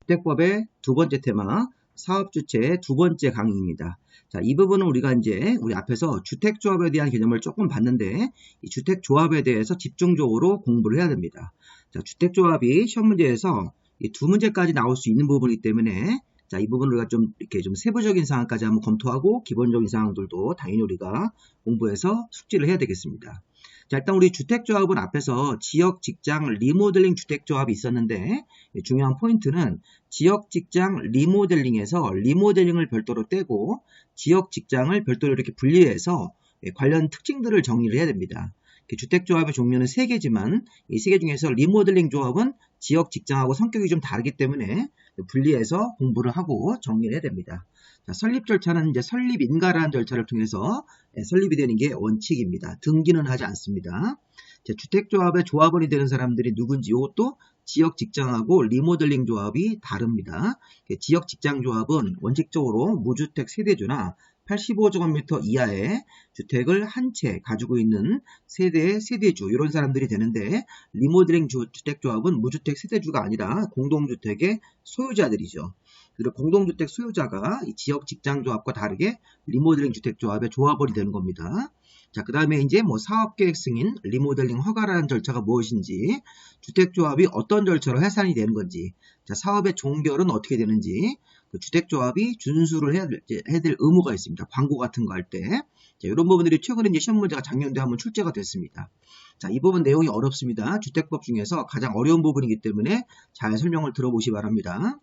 주택법의 두 번째 테마, 사업주체의 두 번째 강의입니다. 자, 이 부분은 우리가 이제 우리 앞에서 주택조합에 대한 개념을 조금 봤는데, 이 주택조합에 대해서 집중적으로 공부를 해야 됩니다. 자, 주택조합이 시험 문제에서 이 두 문제까지 나올 수 있는 부분이기 때문에, 자, 이 부분을 우리가 좀 이렇게 좀 세부적인 사항까지 한번 검토하고, 기본적인 사항들도 당연히 우리가 공부해서 숙지를 해야 되겠습니다. 자, 일단 우리 주택조합은 앞에서 지역, 직장, 리모델링 주택조합이 있었는데, 중요한 포인트는 지역, 직장, 리모델링에서 리모델링을 별도로 떼고 지역, 직장을 별도로 이렇게 분리해서 관련 특징들을 정리를 해야 됩니다. 주택조합의 종류는 3개지만 이 3개 중에서 리모델링 조합은 지역, 직장하고 성격이 좀 다르기 때문에 분리해서 공부를 하고 정리를 해야 됩니다. 자, 설립 절차는 이제 설립 인가라는 절차를 통해서 설립이 되는 게 원칙입니다. 등기는 하지 않습니다. 자, 주택조합의 조합원이 되는 사람들이 누군지 이것도 지역 직장하고 리모델링 조합이 다릅니다. 지역 직장 조합은 원칙적으로 무주택 세대주나 85제곱미터 이하의 주택을 한 채 가지고 있는 세대의 세대주 이런 사람들이 되는데, 리모델링 주택조합은 무주택 세대주가 아니라 공동주택의 소유자들이죠. 그리고 공동주택 소유자가 이 지역 직장조합과 다르게 리모델링 주택조합의 조합원이 되는 겁니다. 자, 그 다음에 이제 뭐 사업계획 승인, 리모델링 허가라는 절차가 무엇인지, 주택조합이 어떤 절차로 해산이 되는 건지, 자, 사업의 종결은 어떻게 되는지, 그 주택조합이 준수를 해야 될 의무가 있습니다. 광고 같은 거 할 때. 자, 이런 부분들이 최근에 이제 시험 문제가 작년도에 한번 출제가 됐습니다. 자, 이 부분 내용이 어렵습니다. 주택법 중에서 가장 어려운 부분이기 때문에 잘 설명을 들어보시기 바랍니다.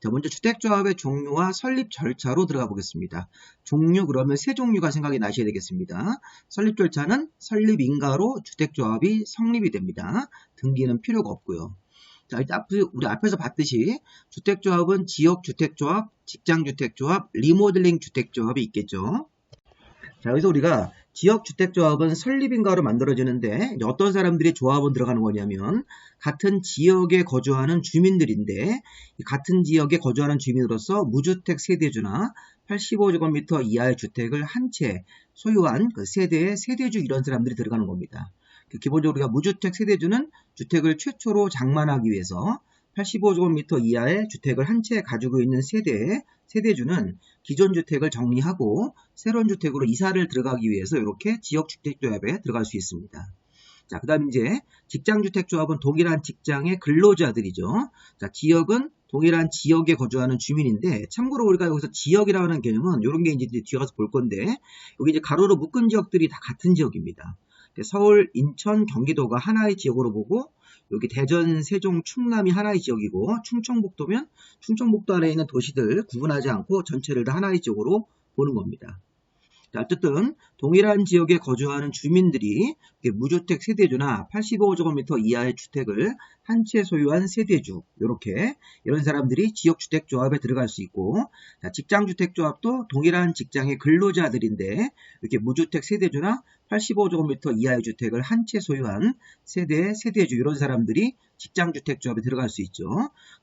자, 먼저 주택조합의 종류와 설립 절차로 들어가 보겠습니다. 종류 그러면 세 종류가 생각이 나셔야 되겠습니다. 설립 절차는 설립 인가로 주택조합이 성립이 됩니다. 등기는 필요가 없고요. 자, 일단 우리 앞에서 봤듯이 주택조합은 지역주택조합, 직장주택조합, 리모델링 주택조합이 있겠죠. 자, 여기서 우리가 지역주택조합은 설립인가로 만들어지는데 어떤 사람들이 조합원 들어가는 거냐면 같은 지역에 거주하는 주민들인데, 같은 지역에 거주하는 주민으로서 무주택 세대주나 85제곱미터 이하의 주택을 한 채 소유한 그 세대의 세대주 이런 사람들이 들어가는 겁니다. 기본적으로 우리가 무주택 세대주는 주택을 최초로 장만하기 위해서 85제곱미터 이하의 주택을 한 채 가지고 있는 세대주는 기존 주택을 정리하고 새로운 주택으로 이사를 들어가기 위해서 이렇게 지역주택조합에 들어갈 수 있습니다. 자, 그 다음 이제 직장주택조합은 동일한 직장의 근로자들이죠. 자, 지역은 동일한 지역에 거주하는 주민인데, 참고로 우리가 여기서 지역이라고 하는 개념은 이런 게 이제 뒤에 가서 볼 건데, 여기 이제 가로로 묶은 지역들이 다 같은 지역입니다. 서울, 인천, 경기도가 하나의 지역으로 보고, 여기 대전, 세종, 충남이 하나의 지역이고, 충청북도면 충청북도 안에 있는 도시들 구분하지 않고 전체를 다 하나의 지역으로 보는 겁니다. 자, 어쨌든 동일한 지역에 거주하는 주민들이 무주택 세대주나 85제곱미터 이하의 주택을 한 채 소유한 세대주, 이런 사람들이 지역주택조합에 들어갈 수 있고, 자, 직장주택조합도 동일한 직장의 근로자들인데 이렇게 무주택 세대주나 85제곱미터 이하의 주택을 한 채 소유한 세대주 이런 사람들이 직장주택조합에 들어갈 수 있죠.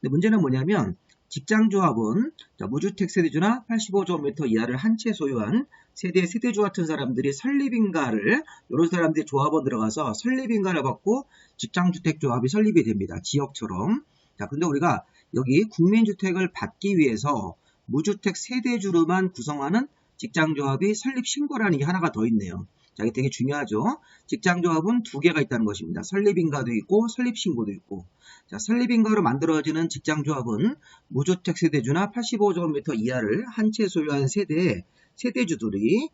근데 문제는 뭐냐면 직장조합은 무주택 세대주나 85제곱미터 이하를 한 채 소유한 세대주 같은 사람들이 설립인가를, 이런 사람들이 조합원 들어가서 설립인가를 받고 직장주택조합이 설립이 됩니다. 지역처럼. 자, 근데 우리가 여기 국민주택을 받기 위해서 무주택 세대주로만 구성하는 직장조합이 설립신고라는 게 하나가 더 있네요. 자, 이게 되게 중요하죠. 직장조합은 2개가 있다는 것입니다. 설립인가도 있고 설립신고도 있고. 자, 설립인가로 만들어지는 직장조합은 무주택 세대주나 85제곱미터 이하를 한 채 소유한 세대주들이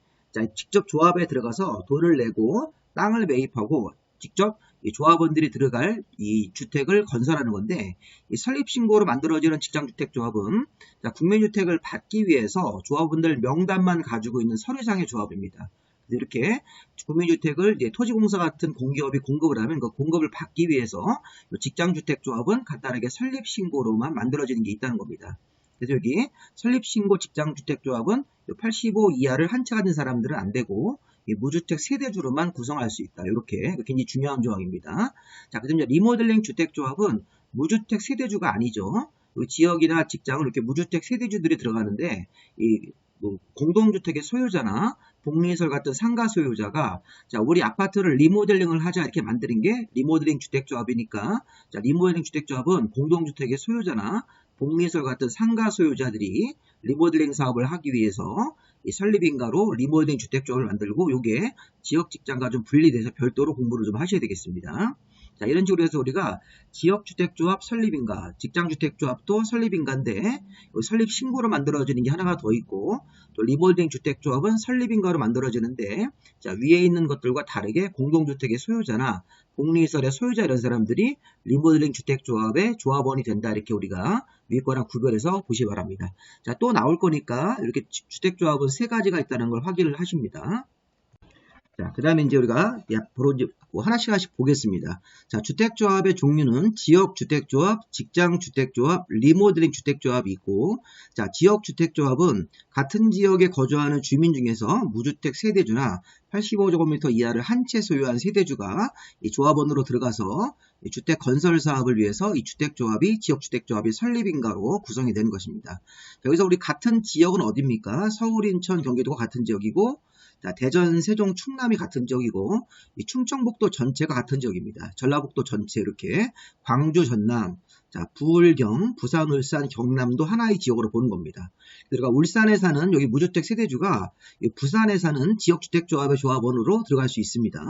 직접 조합에 들어가서 돈을 내고 땅을 매입하고 직접 이 조합원들이 들어갈 이 주택을 건설하는 건데, 이 설립신고로 만들어지는 직장주택조합은 국민주택을 받기 위해서 조합원들 명단만 가지고 있는 서류상의 조합입니다. 이렇게 국민주택을 토지공사 같은 공기업이 공급을 하면 그 공급을 받기 위해서 직장주택조합은 간단하게 설립신고로만 만들어지는 게 있다는 겁니다. 그래서 여기 설립신고 직장주택조합은 85 이하를 한 채 가진 사람들은 안 되고 무주택 세대주로만 구성할 수 있다. 이렇게 굉장히 중요한 조항입니다. 자, 그다음 이제 리모델링 주택조합은 무주택 세대주가 아니죠. 지역이나 직장은 이렇게 무주택 세대주들이 들어가는데, 공동주택의 소유자나 복리시설 같은 상가 소유자가 우리 아파트를 리모델링을 하자 이렇게 만드는 게 리모델링 주택조합이니까, 리모델링 주택조합은 공동주택의 소유자나 복리설 같은 상가 소유자들이 리모델링 사업을 하기 위해서 이 설립인가로 리모델링 주택조합을 만들고 요게 지역 직장과 좀 분리돼서 별도로 공부를 좀 하셔야 되겠습니다. 자, 이런 식으로 해서 우리가 지역주택조합 설립인가, 직장주택조합도 설립인가인데 설립 신고로 만들어지는 게 하나가 더 있고 또 리모델링 주택조합은 설립인가로 만들어지는데 자, 위에 있는 것들과 다르게 공동주택의 소유자나 복리시설의 소유자 이런 사람들이 리모델링 주택조합의 조합원이 된다 이렇게 우리가 위에 거랑 구별해서 보시기 바랍니다. 자, 또 나올 거니까 이렇게 주택조합은 세 가지가 있다는 걸 확인을 하십니다. 자, 그 다음에 이제 우리가 앞으로 이제 하나씩 보겠습니다. 자, 주택조합의 종류는 지역주택조합, 직장주택조합, 리모델링 주택조합이 있고, 자, 지역주택조합은 같은 지역에 거주하는 주민 중에서 무주택 세대주나 85제곱미터 이하를 한 채 소유한 세대주가 이 조합원으로 들어가서 이 주택 건설 사업을 위해서 이 주택조합이 지역주택조합이 설립인가로 구성이 되는 것입니다. 여기서 우리 같은 지역은 어디입니까? 서울, 인천, 경기도가 같은 지역이고, 자, 대전, 세종, 충남이 같은 지역이고 이 충청북도 전체가 같은 지역입니다. 전라북도 전체 이렇게 광주, 전남, 자, 부울경, 부산, 울산, 경남도 하나의 지역으로 보는 겁니다. 그러니까 울산에 사는 여기 무주택 세대주가 부산에 사는 지역주택조합의 조합원으로 들어갈 수 있습니다.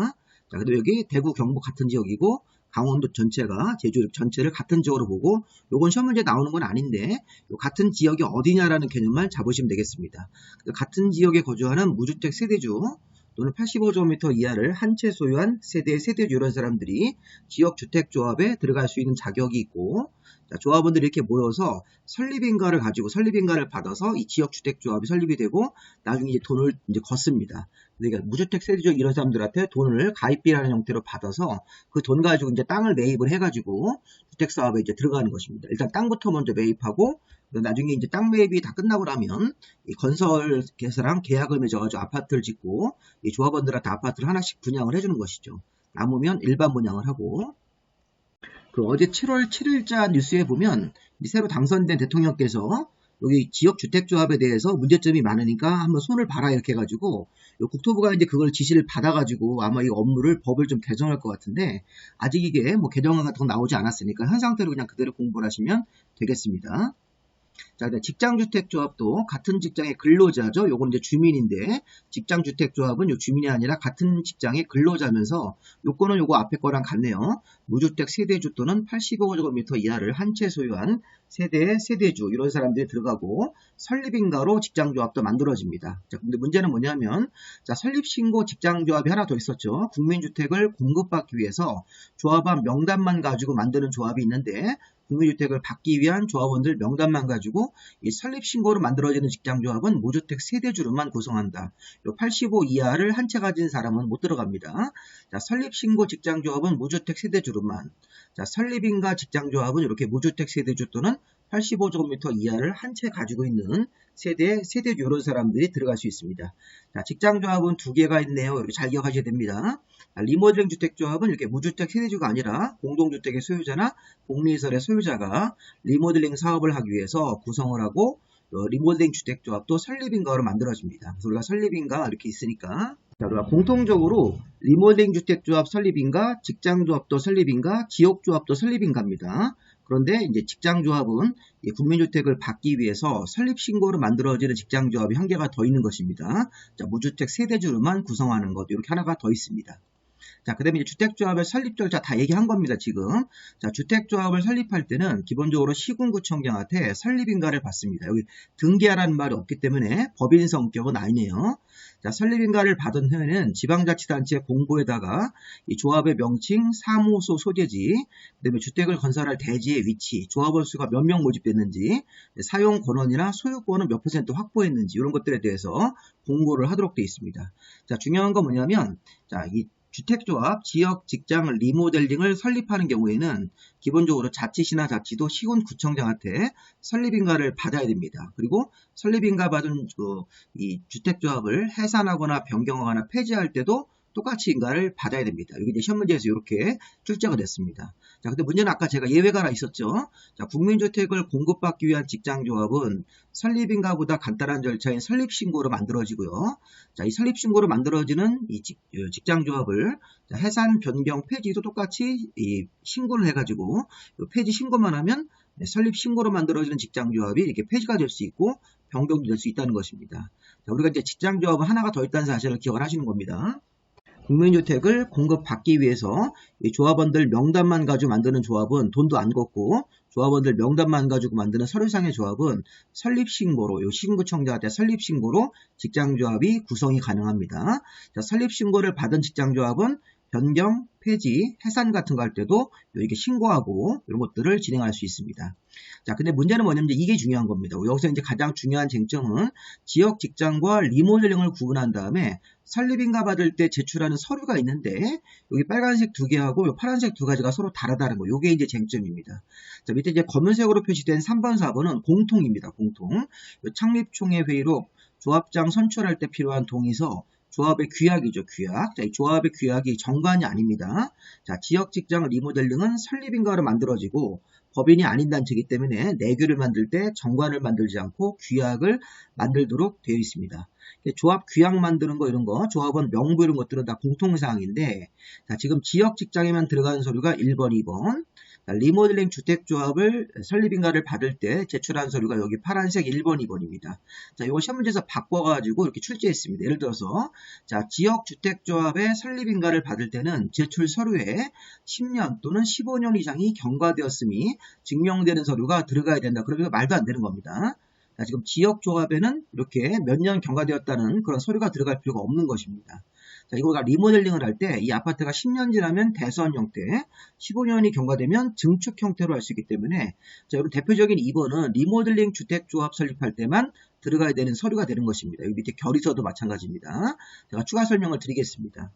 자, 그리고 여기 대구, 경북 같은 지역이고 강원도 전체가 제주 전체를 같은 지역으로 보고 요건 시험 문제 나오는 건 아닌데 같은 지역이 어디냐라는 개념만 잡으시면 되겠습니다. 같은 지역에 거주하는 무주택 세대주 또는 85제곱미터 이하를 한 채 소유한 세대주 이런 사람들이 지역주택조합에 들어갈 수 있는 자격이 있고 자, 조합원들이 이렇게 모여서 설립인가를 가지고 설립인가를 받아서 이 지역주택조합이 설립이 되고 나중에 이제 돈을 이제 걷습니다. 그러니까 무주택 세대주 이런 사람들한테 돈을 가입비라는 형태로 받아서 그 돈 가지고 이제 땅을 매입을 해가지고 주택사업에 이제 들어가는 것입니다. 일단 땅부터 먼저 매입하고 나중에 이제 땅 매입이 다 끝나고 나면 이 건설회사랑 계약을 맺어가지고 아파트를 짓고 이 조합원들한테 아파트를 하나씩 분양을 해주는 것이죠. 남으면 일반 분양을 하고 그 어제 7월 7일자 뉴스에 보면 새로 당선된 대통령께서 여기 지역주택조합에 대해서 문제점이 많으니까 한번 손을 봐라 이렇게 해가지고 국토부가 이제 그걸 지시를 받아가지고 아마 이 업무를 법을 좀 개정할 것 같은데 아직 이게 뭐 개정안 같은 거 나오지 않았으니까 현 상태로 그냥 그대로 공부를 하시면 되겠습니다. 자, 직장주택조합도 같은 직장의 근로자죠. 요건 이제 주민인데 직장주택조합은 요 주민이 아니라 같은 직장의 근로자면서 요거는 요거 앞에 거랑 같네요. 무주택 세대주 또는 85제곱미터 이하를 한 채 소유한 세대주 이런 사람들이 들어가고 설립인가로 직장조합도 만들어집니다. 자, 근데 문제는 뭐냐면 자, 설립신고 직장조합이 하나 더 있었죠. 국민주택을 공급받기 위해서 조합원 명단만 가지고 만드는 조합이 있는데 국민주택을 받기 위한 조합원들 명단만 가지고 이 설립신고로 만들어지는 직장조합은 무주택 세대주로만 구성한다. 85 이하를 한 채 가진 사람은 못 들어갑니다. 자, 설립신고 직장조합은 무주택 세대주로만. 자, 설립인가 직장조합은 이렇게 무주택 세대주 또는 85제곱미터 이하를 한 채 가지고 있는 세대주 이런 사람들이 들어갈 수 있습니다. 자, 직장조합은 두 개가 있네요. 이렇게 잘 기억하셔야 됩니다. 리모델링 주택조합은 이렇게 무주택 세대주가 아니라 공동주택의 소유자나 복리시설의 소유자가 리모델링 사업을 하기 위해서 구성을 하고 리모델링 주택조합도 설립인가로 만들어집니다. 그래서 우리가 설립인가 이렇게 있으니까 자, 우리가 공통적으로 리모델링 주택조합 설립인가, 직장조합도 설립인가, 지역조합도 설립인가입니다. 그런데 이제 직장조합은 국민주택을 받기 위해서 설립신고로 만들어지는 직장조합이 한 개가 더 있는 것입니다. 자, 무주택 세대주로만 구성하는 것 이렇게 하나가 더 있습니다. 자, 그 다음에 이제 주택조합의 설립 절차 다 얘기한 겁니다, 지금. 자, 주택조합을 설립할 때는 기본적으로 시군구청장한테 설립인가를 받습니다. 여기 등기하라는 말이 없기 때문에 법인 성격은 아니네요. 자, 설립인가를 받은 후에는 지방자치단체 공고에다가 이 조합의 명칭, 사무소 소재지, 그 다음에 주택을 건설할 대지의 위치, 조합원 수가 몇 명 모집됐는지, 사용 권한이나 소유권은 몇 % 확보했는지 이런 것들에 대해서 공고를 하도록 되어 있습니다. 자, 중요한 건 뭐냐면, 자, 이 주택조합, 지역, 직장, 리모델링을 설립하는 경우에는 기본적으로 자치시나 자치도 시군구청장한테 설립인가를 받아야 됩니다. 그리고 설립인가 받은 이 주택조합을 해산하거나 변경하거나 폐지할 때도 똑같이 인가를 받아야 됩니다. 여기 이제 시험 문제에서 이렇게 출제가 됐습니다. 자, 근데 문제는 아까 제가 예외가 하나 있었죠. 자, 국민주택을 공급받기 위한 직장조합은 설립인가보다 간단한 절차인 설립신고로 만들어지고요. 자, 이 설립신고로 만들어지는 이 직장조합을 해산, 변경, 폐지도 똑같이 이 신고를 해가지고 폐지 신고만 하면 설립 신고로 만들어지는 직장조합이 이렇게 폐지가 될 수 있고 변경도 될 수 있다는 것입니다. 자, 우리가 이제 직장조합은 하나가 더 있다는 사실을 기억을 하시는 겁니다. 국민주택을 공급받기 위해서 이 조합원들 명단만 가지고 만드는 조합은 돈도 안 걷고, 조합원들 명단만 가지고 만드는 서류상의 조합은 설립신고로, 요 시군구청장한테 설립신고로 직장조합이 구성이 가능합니다. 자, 설립신고를 받은 직장조합은 변경, 폐지, 해산 같은 거 할 때도 이렇게 신고하고 이런 것들을 진행할 수 있습니다. 자, 근데 문제는 뭐냐면 이게 중요한 겁니다. 여기서 이제 가장 중요한 쟁점은 지역 직장과 리모델링을 구분한 다음에 설립인가 받을 때 제출하는 서류가 있는데 여기 빨간색 2개하고 파란색 2가지가 서로 다르다는 거. 이게 이제 쟁점입니다. 자, 밑에 이제 검은색으로 표시된 3번, 4번은 공통입니다. 공통. 창립총회 회의록, 조합장 선출할 때 필요한 동의서, 조합의 규약이죠, 규약. 자, 이 조합의 규약이 정관이 아닙니다. 자, 지역 직장 리모델링은 설립인가로 만들어지고 법인이 아닌 단체이기 때문에 내규를 만들 때 정관을 만들지 않고 규약을 만들도록 되어 있습니다. 조합 규약 만드는 거 이런 거, 조합원 명부 이런 것들은 다 공통사항인데, 자, 지금 지역 직장에만 들어가는 서류가 1번, 2번. 자, 리모델링 주택조합을 설립인가를 받을 때 제출한 서류가 여기 파란색 1번, 2번입니다. 자, 이거 시험 문제에서 바꿔가지고 이렇게 출제했습니다. 예를 들어서, 자, 지역 주택조합의 설립인가를 받을 때는 제출 서류에 10년 또는 15년 이상이 경과되었음이 증명되는 서류가 들어가야 된다. 그러면 말도 안 되는 겁니다. 자, 지금 지역조합에는 이렇게 몇 년 경과되었다는 그런 서류가 들어갈 필요가 없는 것입니다. 자, 이거가 리모델링을 할 때 이 아파트가 10년 지나면 대선 형태, 15년이 경과되면 증축 형태로 할 수 있기 때문에, 자, 여러분 대표적인 2번은 리모델링 주택조합 설립할 때만 들어가야 되는 서류가 되는 것입니다. 여기 밑에 결의서도 마찬가지입니다. 제가 추가 설명을 드리겠습니다.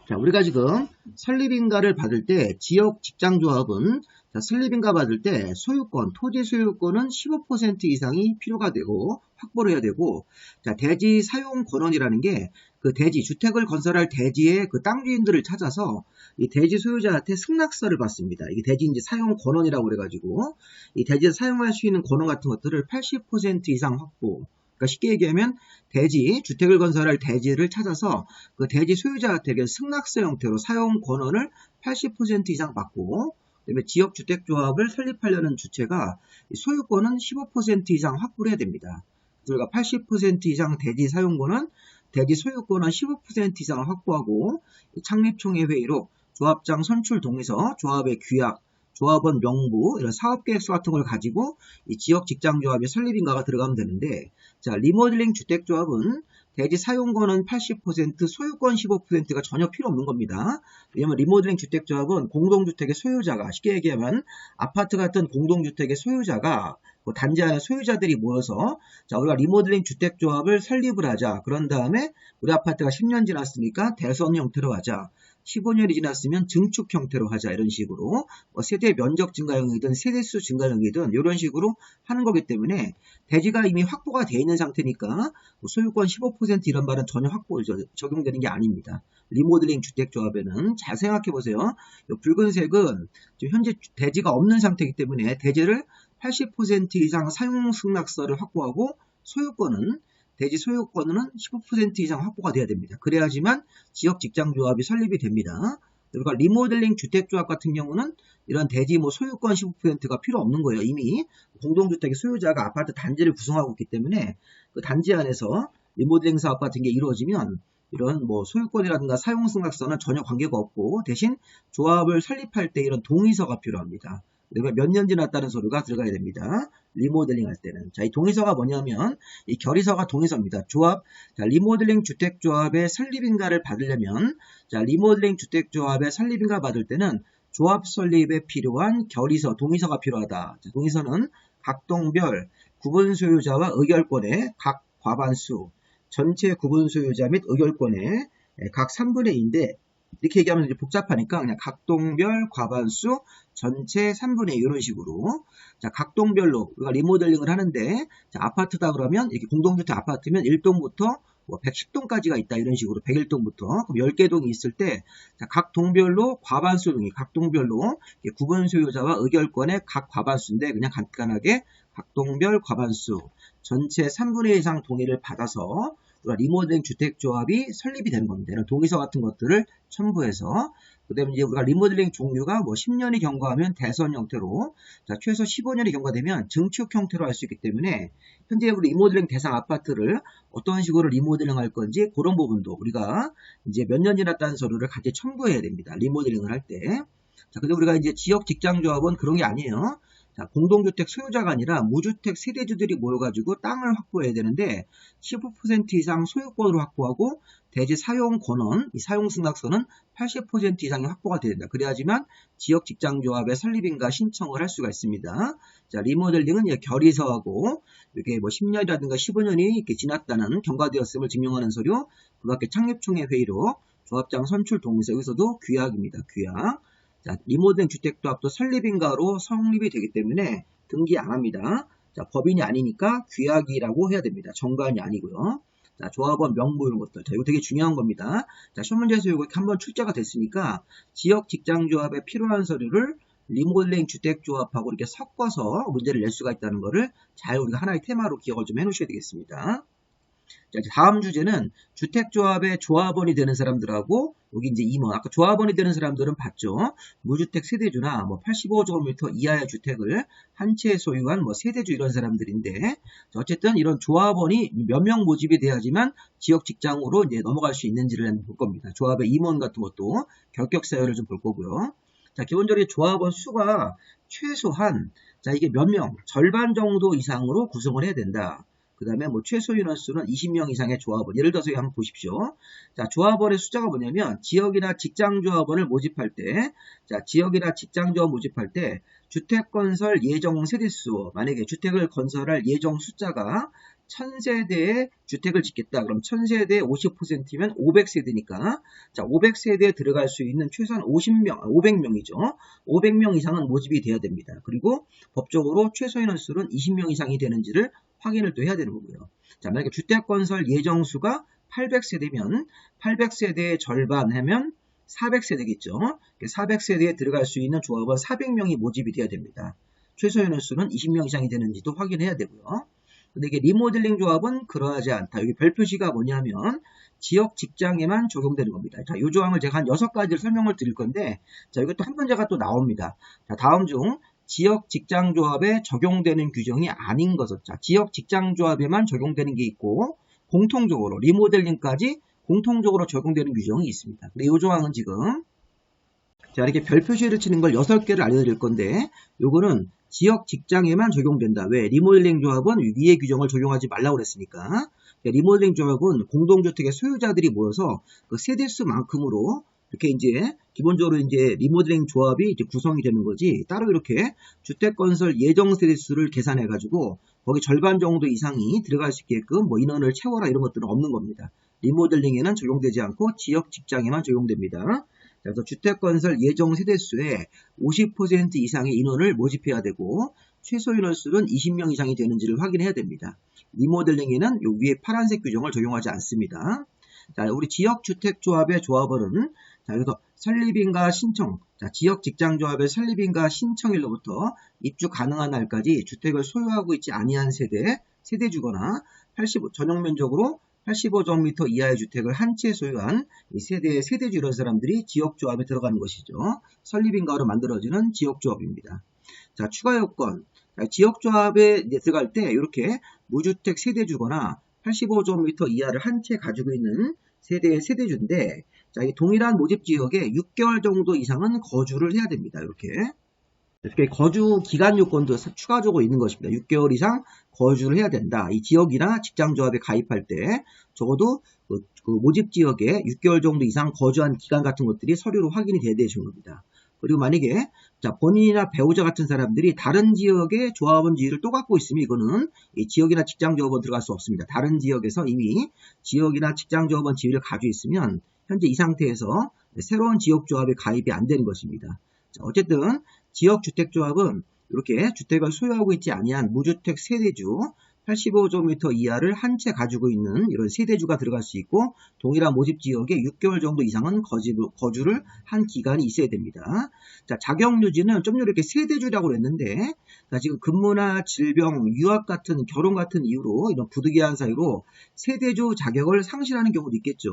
자, 우리가 지금 설립인가를 받을 때 지역 직장조합은 설립인가 받을 때 소유권, 토지 소유권은 15% 이상이 필요가 되고 확보를 해야 되고, 자, 대지 사용 권원이라는 게 그 대지, 주택을 건설할 대지의 그 땅 주인들을 찾아서 이 대지 소유자한테 승낙서를 받습니다. 이게 대지 이제 사용 권원이라고 그래가지고 이 대지에 사용할 수 있는 권원 같은 것들을 80% 이상 확보. 그러니까 쉽게 얘기하면 대지, 주택을 건설할 대지를 찾아서 그 대지 소유자한테 승낙서 형태로 사용 권원을 80% 이상 받고, 그다음에 지역주택조합을 설립하려는 주체가 소유권은 15% 이상 확보를 해야 됩니다. 그러니까 80% 이상 대지 사용권은, 대지 소유권은 15% 이상 확보하고, 창립총회 회의록, 조합장 선출 동의서, 조합의 규약, 조합원 명부, 이런 사업계획서 같은 걸 가지고 이 지역 직장조합의 설립인가가 들어가면 되는데, 자, 리모델링 주택조합은 대지 사용권은 80%, 소유권 15%가 전혀 필요 없는 겁니다. 왜냐하면 리모델링 주택조합은 공동주택의 소유자가, 쉽게 얘기하면 아파트 같은 공동주택의 소유자가, 단지 안에 소유자들이 모여서, 자, 우리가 리모델링 주택조합을 설립을 하자. 그런 다음에 우리 아파트가 10년 지났으니까 대선 형태로 하자. 15년이 지났으면 증축 형태로 하자. 이런 식으로 세대 면적 증가형이든 세대수 증가형이든 이런 식으로 하는 거기 때문에 대지가 이미 확보가 되어 있는 상태니까 소유권 15% 이런 말은 전혀 적용되는 게 아닙니다. 리모델링 주택조합에는 잘 생각해 보세요. 이 붉은색은 지금 현재 대지가 없는 상태이기 때문에 대지를 80% 이상 사용 승낙서를 확보하고, 소유권은, 대지 소유권은 15% 이상 확보가 돼야 됩니다. 그래야지만 지역 직장조합이 설립이 됩니다. 그러니까 리모델링 주택조합 같은 경우는 이런 대지 소유권 15%가 필요 없는 거예요. 이미 공동주택의 소유자가 아파트 단지를 구성하고 있기 때문에 그 단지 안에서 리모델링 사업 같은 게 이루어지면 이런 소유권이라든가 사용 승낙서는 전혀 관계가 없고, 대신 조합을 설립할 때 이런 동의서가 필요합니다. 내가 몇 년 지났다는 서류가 들어가야 됩니다. 리모델링 할 때는. 자, 이 동의서가 뭐냐면 이 결의서가 동의서입니다. 조합, 자, 리모델링 주택조합의 설립인가를 받으려면, 자, 리모델링 주택조합의 설립인가 받을 때는 조합 설립에 필요한 결의서, 동의서가 필요하다. 자, 동의서는 각 동별 구분 소유자와 의결권의 각 과반수, 전체 구분 소유자 및 의결권의 각 3분의 2인데, 이렇게 얘기하면 이제 복잡하니까 그냥 각동별 과반수 전체 3분의 2 이런 식으로, 자, 각동별로 우리가 리모델링을 하는데, 자, 아파트다 그러면 이렇게 공동주택 아파트면 1동부터 110동까지가 있다 이런 식으로 101동부터 그럼 10개 동이 있을 때, 자, 각 동별로 과반수 동의, 각 동별로 구분 소유자와 의결권의 각 과반수인데 그냥 간단하게 각 동별 과반수 전체 3분의 2 이상 동의를 받아서 우리가 리모델링 주택조합이 설립이 되는 겁니다. 이런 동의서 같은 것들을 첨부해서 그 다음에 이제 우리가 리모델링 종류가 뭐 10년이 경과하면 대선 형태로, 자, 최소 15년이 경과되면 증축 형태로 할 수 있기 때문에 현재 우리 리모델링 대상 아파트를 어떤 식으로 리모델링 할 건지 그런 부분도 우리가 이제 몇 년 지났다는 서류를 같이 첨부해야 됩니다. 리모델링을 할 때. 자, 근데 우리가 이제 지역 직장조합은 그런 게 아니에요. 자, 공동주택 소유자가 아니라 무주택 세대주들이 모여가지고 땅을 확보해야 되는데 15% 이상 소유권을 확보하고 대지 사용 권원, 이 사용 승낙서는 80% 이상이 확보가 된다. 그래야지만 지역 직장조합의 설립인가 신청을 할 수가 있습니다. 자, 리모델링은 결의서하고 이게 뭐 10년이라든가 15년이 이렇게 지났다는 경과되었음을 증명하는 서류, 그 밖에 창립총회 회의로 조합장 선출 동의서, 여기서도 규약입니다. 규약. 자, 리모델링 주택조합도 설립인가로 성립이 되기 때문에 등기 안 합니다. 자, 법인이 아니니까 규약이라고 해야 됩니다. 정관이 아니고요. 자, 조합원 명부 이런 것들. 자, 이거 되게 중요한 겁니다. 자, 시험 문제에서 이거 한번 출제가 됐으니까 지역 직장조합에 필요한 서류를 리모델링 주택조합하고 이렇게 섞어서 문제를 낼 수가 있다는 거를 잘 우리가 하나의 테마로 기억을 좀 해 놓으셔야 되겠습니다. 자, 다음 주제는 주택조합의 조합원이 되는 사람들하고 여기 이제 임원, 아까 조합원이 되는 사람들은 봤죠. 무주택 세대주나 뭐 85제곱미터 이하의 주택을 한 채 소유한 뭐 세대주 이런 사람들인데, 어쨌든 이런 조합원이 몇 명 모집이 돼야지만 지역 직장으로 이제 넘어갈 수 있는지를 볼 겁니다. 조합의 임원 같은 것도 결격 사유를 좀 볼 거고요. 자, 기본적으로 조합원 수가 최소한, 자, 이게 몇 명, 절반 정도 이상으로 구성을 해야 된다. 그 다음에 뭐 최소 인원수는 20명 이상의 조합원. 예를 들어서 한번 보십시오. 자, 조합원의 숫자가 뭐냐면 지역이나 직장조합원을 모집할 때, 자, 지역이나 직장조합 모집할 때 주택건설 예정 세대수, 만약에 주택을 건설할 예정 숫자가 1000세대의 주택을 짓겠다. 그럼 1000세대의 50%면 500세대니까, 자, 500세대에 들어갈 수 있는 최소한 500명이죠. 500명 이상은 모집이 돼야 됩니다. 그리고 법적으로 최소 인원수는 20명 이상이 되는지를 확인을 또 해야 되는 거고요. 자, 만약에 주택건설 예정수가 800세대면 800세대의 절반 하면 400세대겠죠. 400세대에 들어갈 수 있는 조합원 400명이 모집이 돼야 됩니다. 최소 인원수는 20명 이상이 되는지도 확인해야 되고요. 근데 이게 리모델링 조합은 그러하지 않다. 여기 별 표시가 뭐냐면 지역 직장에만 적용되는 겁니다. 자, 이 조항을 제가 한 6가지를 설명을 드릴 건데, 자, 이것도 한 문제가 또 나옵니다. 자, 다음 중 지역 직장조합에 적용되는 규정이 아닌 것은, 자, 지역 직장조합에만 적용되는 게 있고 공통적으로 리모델링까지 공통적으로 적용되는 규정이 있습니다. 근데 이 조항은 지금, 자, 이렇게 별 표시를 치는 걸 6개를 알려드릴 건데, 요거는 지역 직장에만 적용된다. 왜? 리모델링 조합은 위의 규정을 적용하지 말라고 그랬으니까. 리모델링 조합은 공동주택의 소유자들이 모여서 그 세대수만큼으로 이렇게 이제 기본적으로 이제 리모델링 조합이 이제 구성이 되는 거지, 따로 이렇게 주택건설 예정 세대수를 계산해 가지고 거기 절반 정도 이상이 들어갈 수 있게끔 뭐 인원을 채워라 이런 것들은 없는 겁니다. 리모델링에는 적용되지 않고 지역 직장에만 적용됩니다. 그래서 주택건설 예정 세대수의 50% 이상의 인원을 모집해야 되고 최소 인원수는 20명 이상이 되는지를 확인해야 됩니다. 리모델링에는 요 위에 파란색 규정을 적용하지 않습니다. 자, 우리 지역주택조합의 조합원은, 자, 여기서 설립인가 신청, 자, 지역직장조합의 설립인가 신청일로부터 입주 가능한 날까지 주택을 소유하고 있지 아니한 세대주거나 전용면적으로 85제곱미터 이하의 주택을 한 채 소유한 이 세대주 이런 사람들이 지역조합에 들어가는 것이죠. 설립인가로 만들어지는 지역조합입니다. 자, 추가 요건. 지역조합에 들어갈 때 이렇게 무주택 세대주거나 85제곱미터 이하를 한 채 가지고 있는 세대주인데, 자, 이 동일한 모집 지역에 6개월 정도 이상은 거주를 해야 됩니다. 이렇게 거주 기간 요건도 추가적으로 있는 것입니다. 6개월 이상 거주를 해야 된다. 이 지역이나 직장조합에 가입할 때 적어도 그 모집 지역에 6개월 정도 이상 거주한 기간 같은 것들이 서류로 확인이 돼야 되는 겁니다. 그리고 만약에, 자, 본인이나 배우자 같은 사람들이 다른 지역의 조합원 지위를 또 갖고 있으면 이거는 이 지역이나 직장조합원 들어갈 수 없습니다. 다른 지역에서 이미 지역이나 직장조합원 지위를 가지고 있으면 현재 이 상태에서 새로운 지역조합에 가입이 안 되는 것입니다. 자, 어쨌든 지역주택조합은 이렇게 주택을 소유하고 있지 아니한 무주택 세대주, 85제곱미터 이하를 한 채 가지고 있는 이런 세대주가 들어갈 수 있고 동일한 모집 지역에 6개월 정도 이상은 거주를 한 기간이 있어야 됩니다. 자, 자격유지는 좀 전에 이렇게 세대주라고 그랬는데 자, 지금 근무나 질병, 유학 같은 결혼 같은 이유로 이런 부득이한 사유로 세대주 자격을 상실하는 경우도 있겠죠.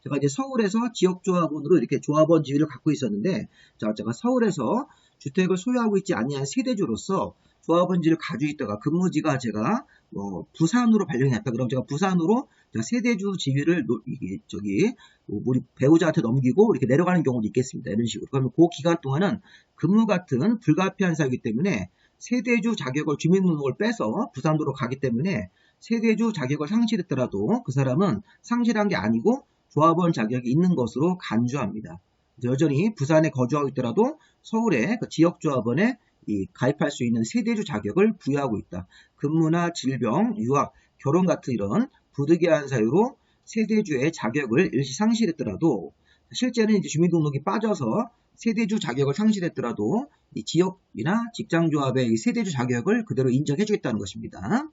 제가 이제 서울에서 지역조합원으로 이렇게 조합원 지위를 갖고 있었는데 자, 제가 서울에서 주택을 소유하고 있지 아니한 세대주로서 조합원지를 가지고 있다가 근무지가 제가 부산으로 발령이 났다. 그럼 제가 부산으로 세대주 지위를 우리 배우자한테 넘기고 이렇게 내려가는 경우도 있겠습니다. 이런 식으로. 그러면 그 기간 동안은 근무 같은 불가피한 사유이기 때문에 세대주 자격을 주민등록을 빼서 부산으로 가기 때문에 세대주 자격을 상실했더라도 그 사람은 상실한 게 아니고 조합원 자격이 있는 것으로 간주합니다. 여전히 부산에 거주하고 있더라도 서울의 그 지역조합원에 가입할 수 있는 세대주 자격을 부여하고 있다. 근무나 질병, 유학, 결혼 같은 이런 부득이한 사유로 세대주의 자격을 일시 상실했더라도 실제는 이제 주민등록이 빠져서 세대주 자격을 상실했더라도 이 지역이나 직장조합의 세대주 자격을 그대로 인정해 주겠다는 것입니다.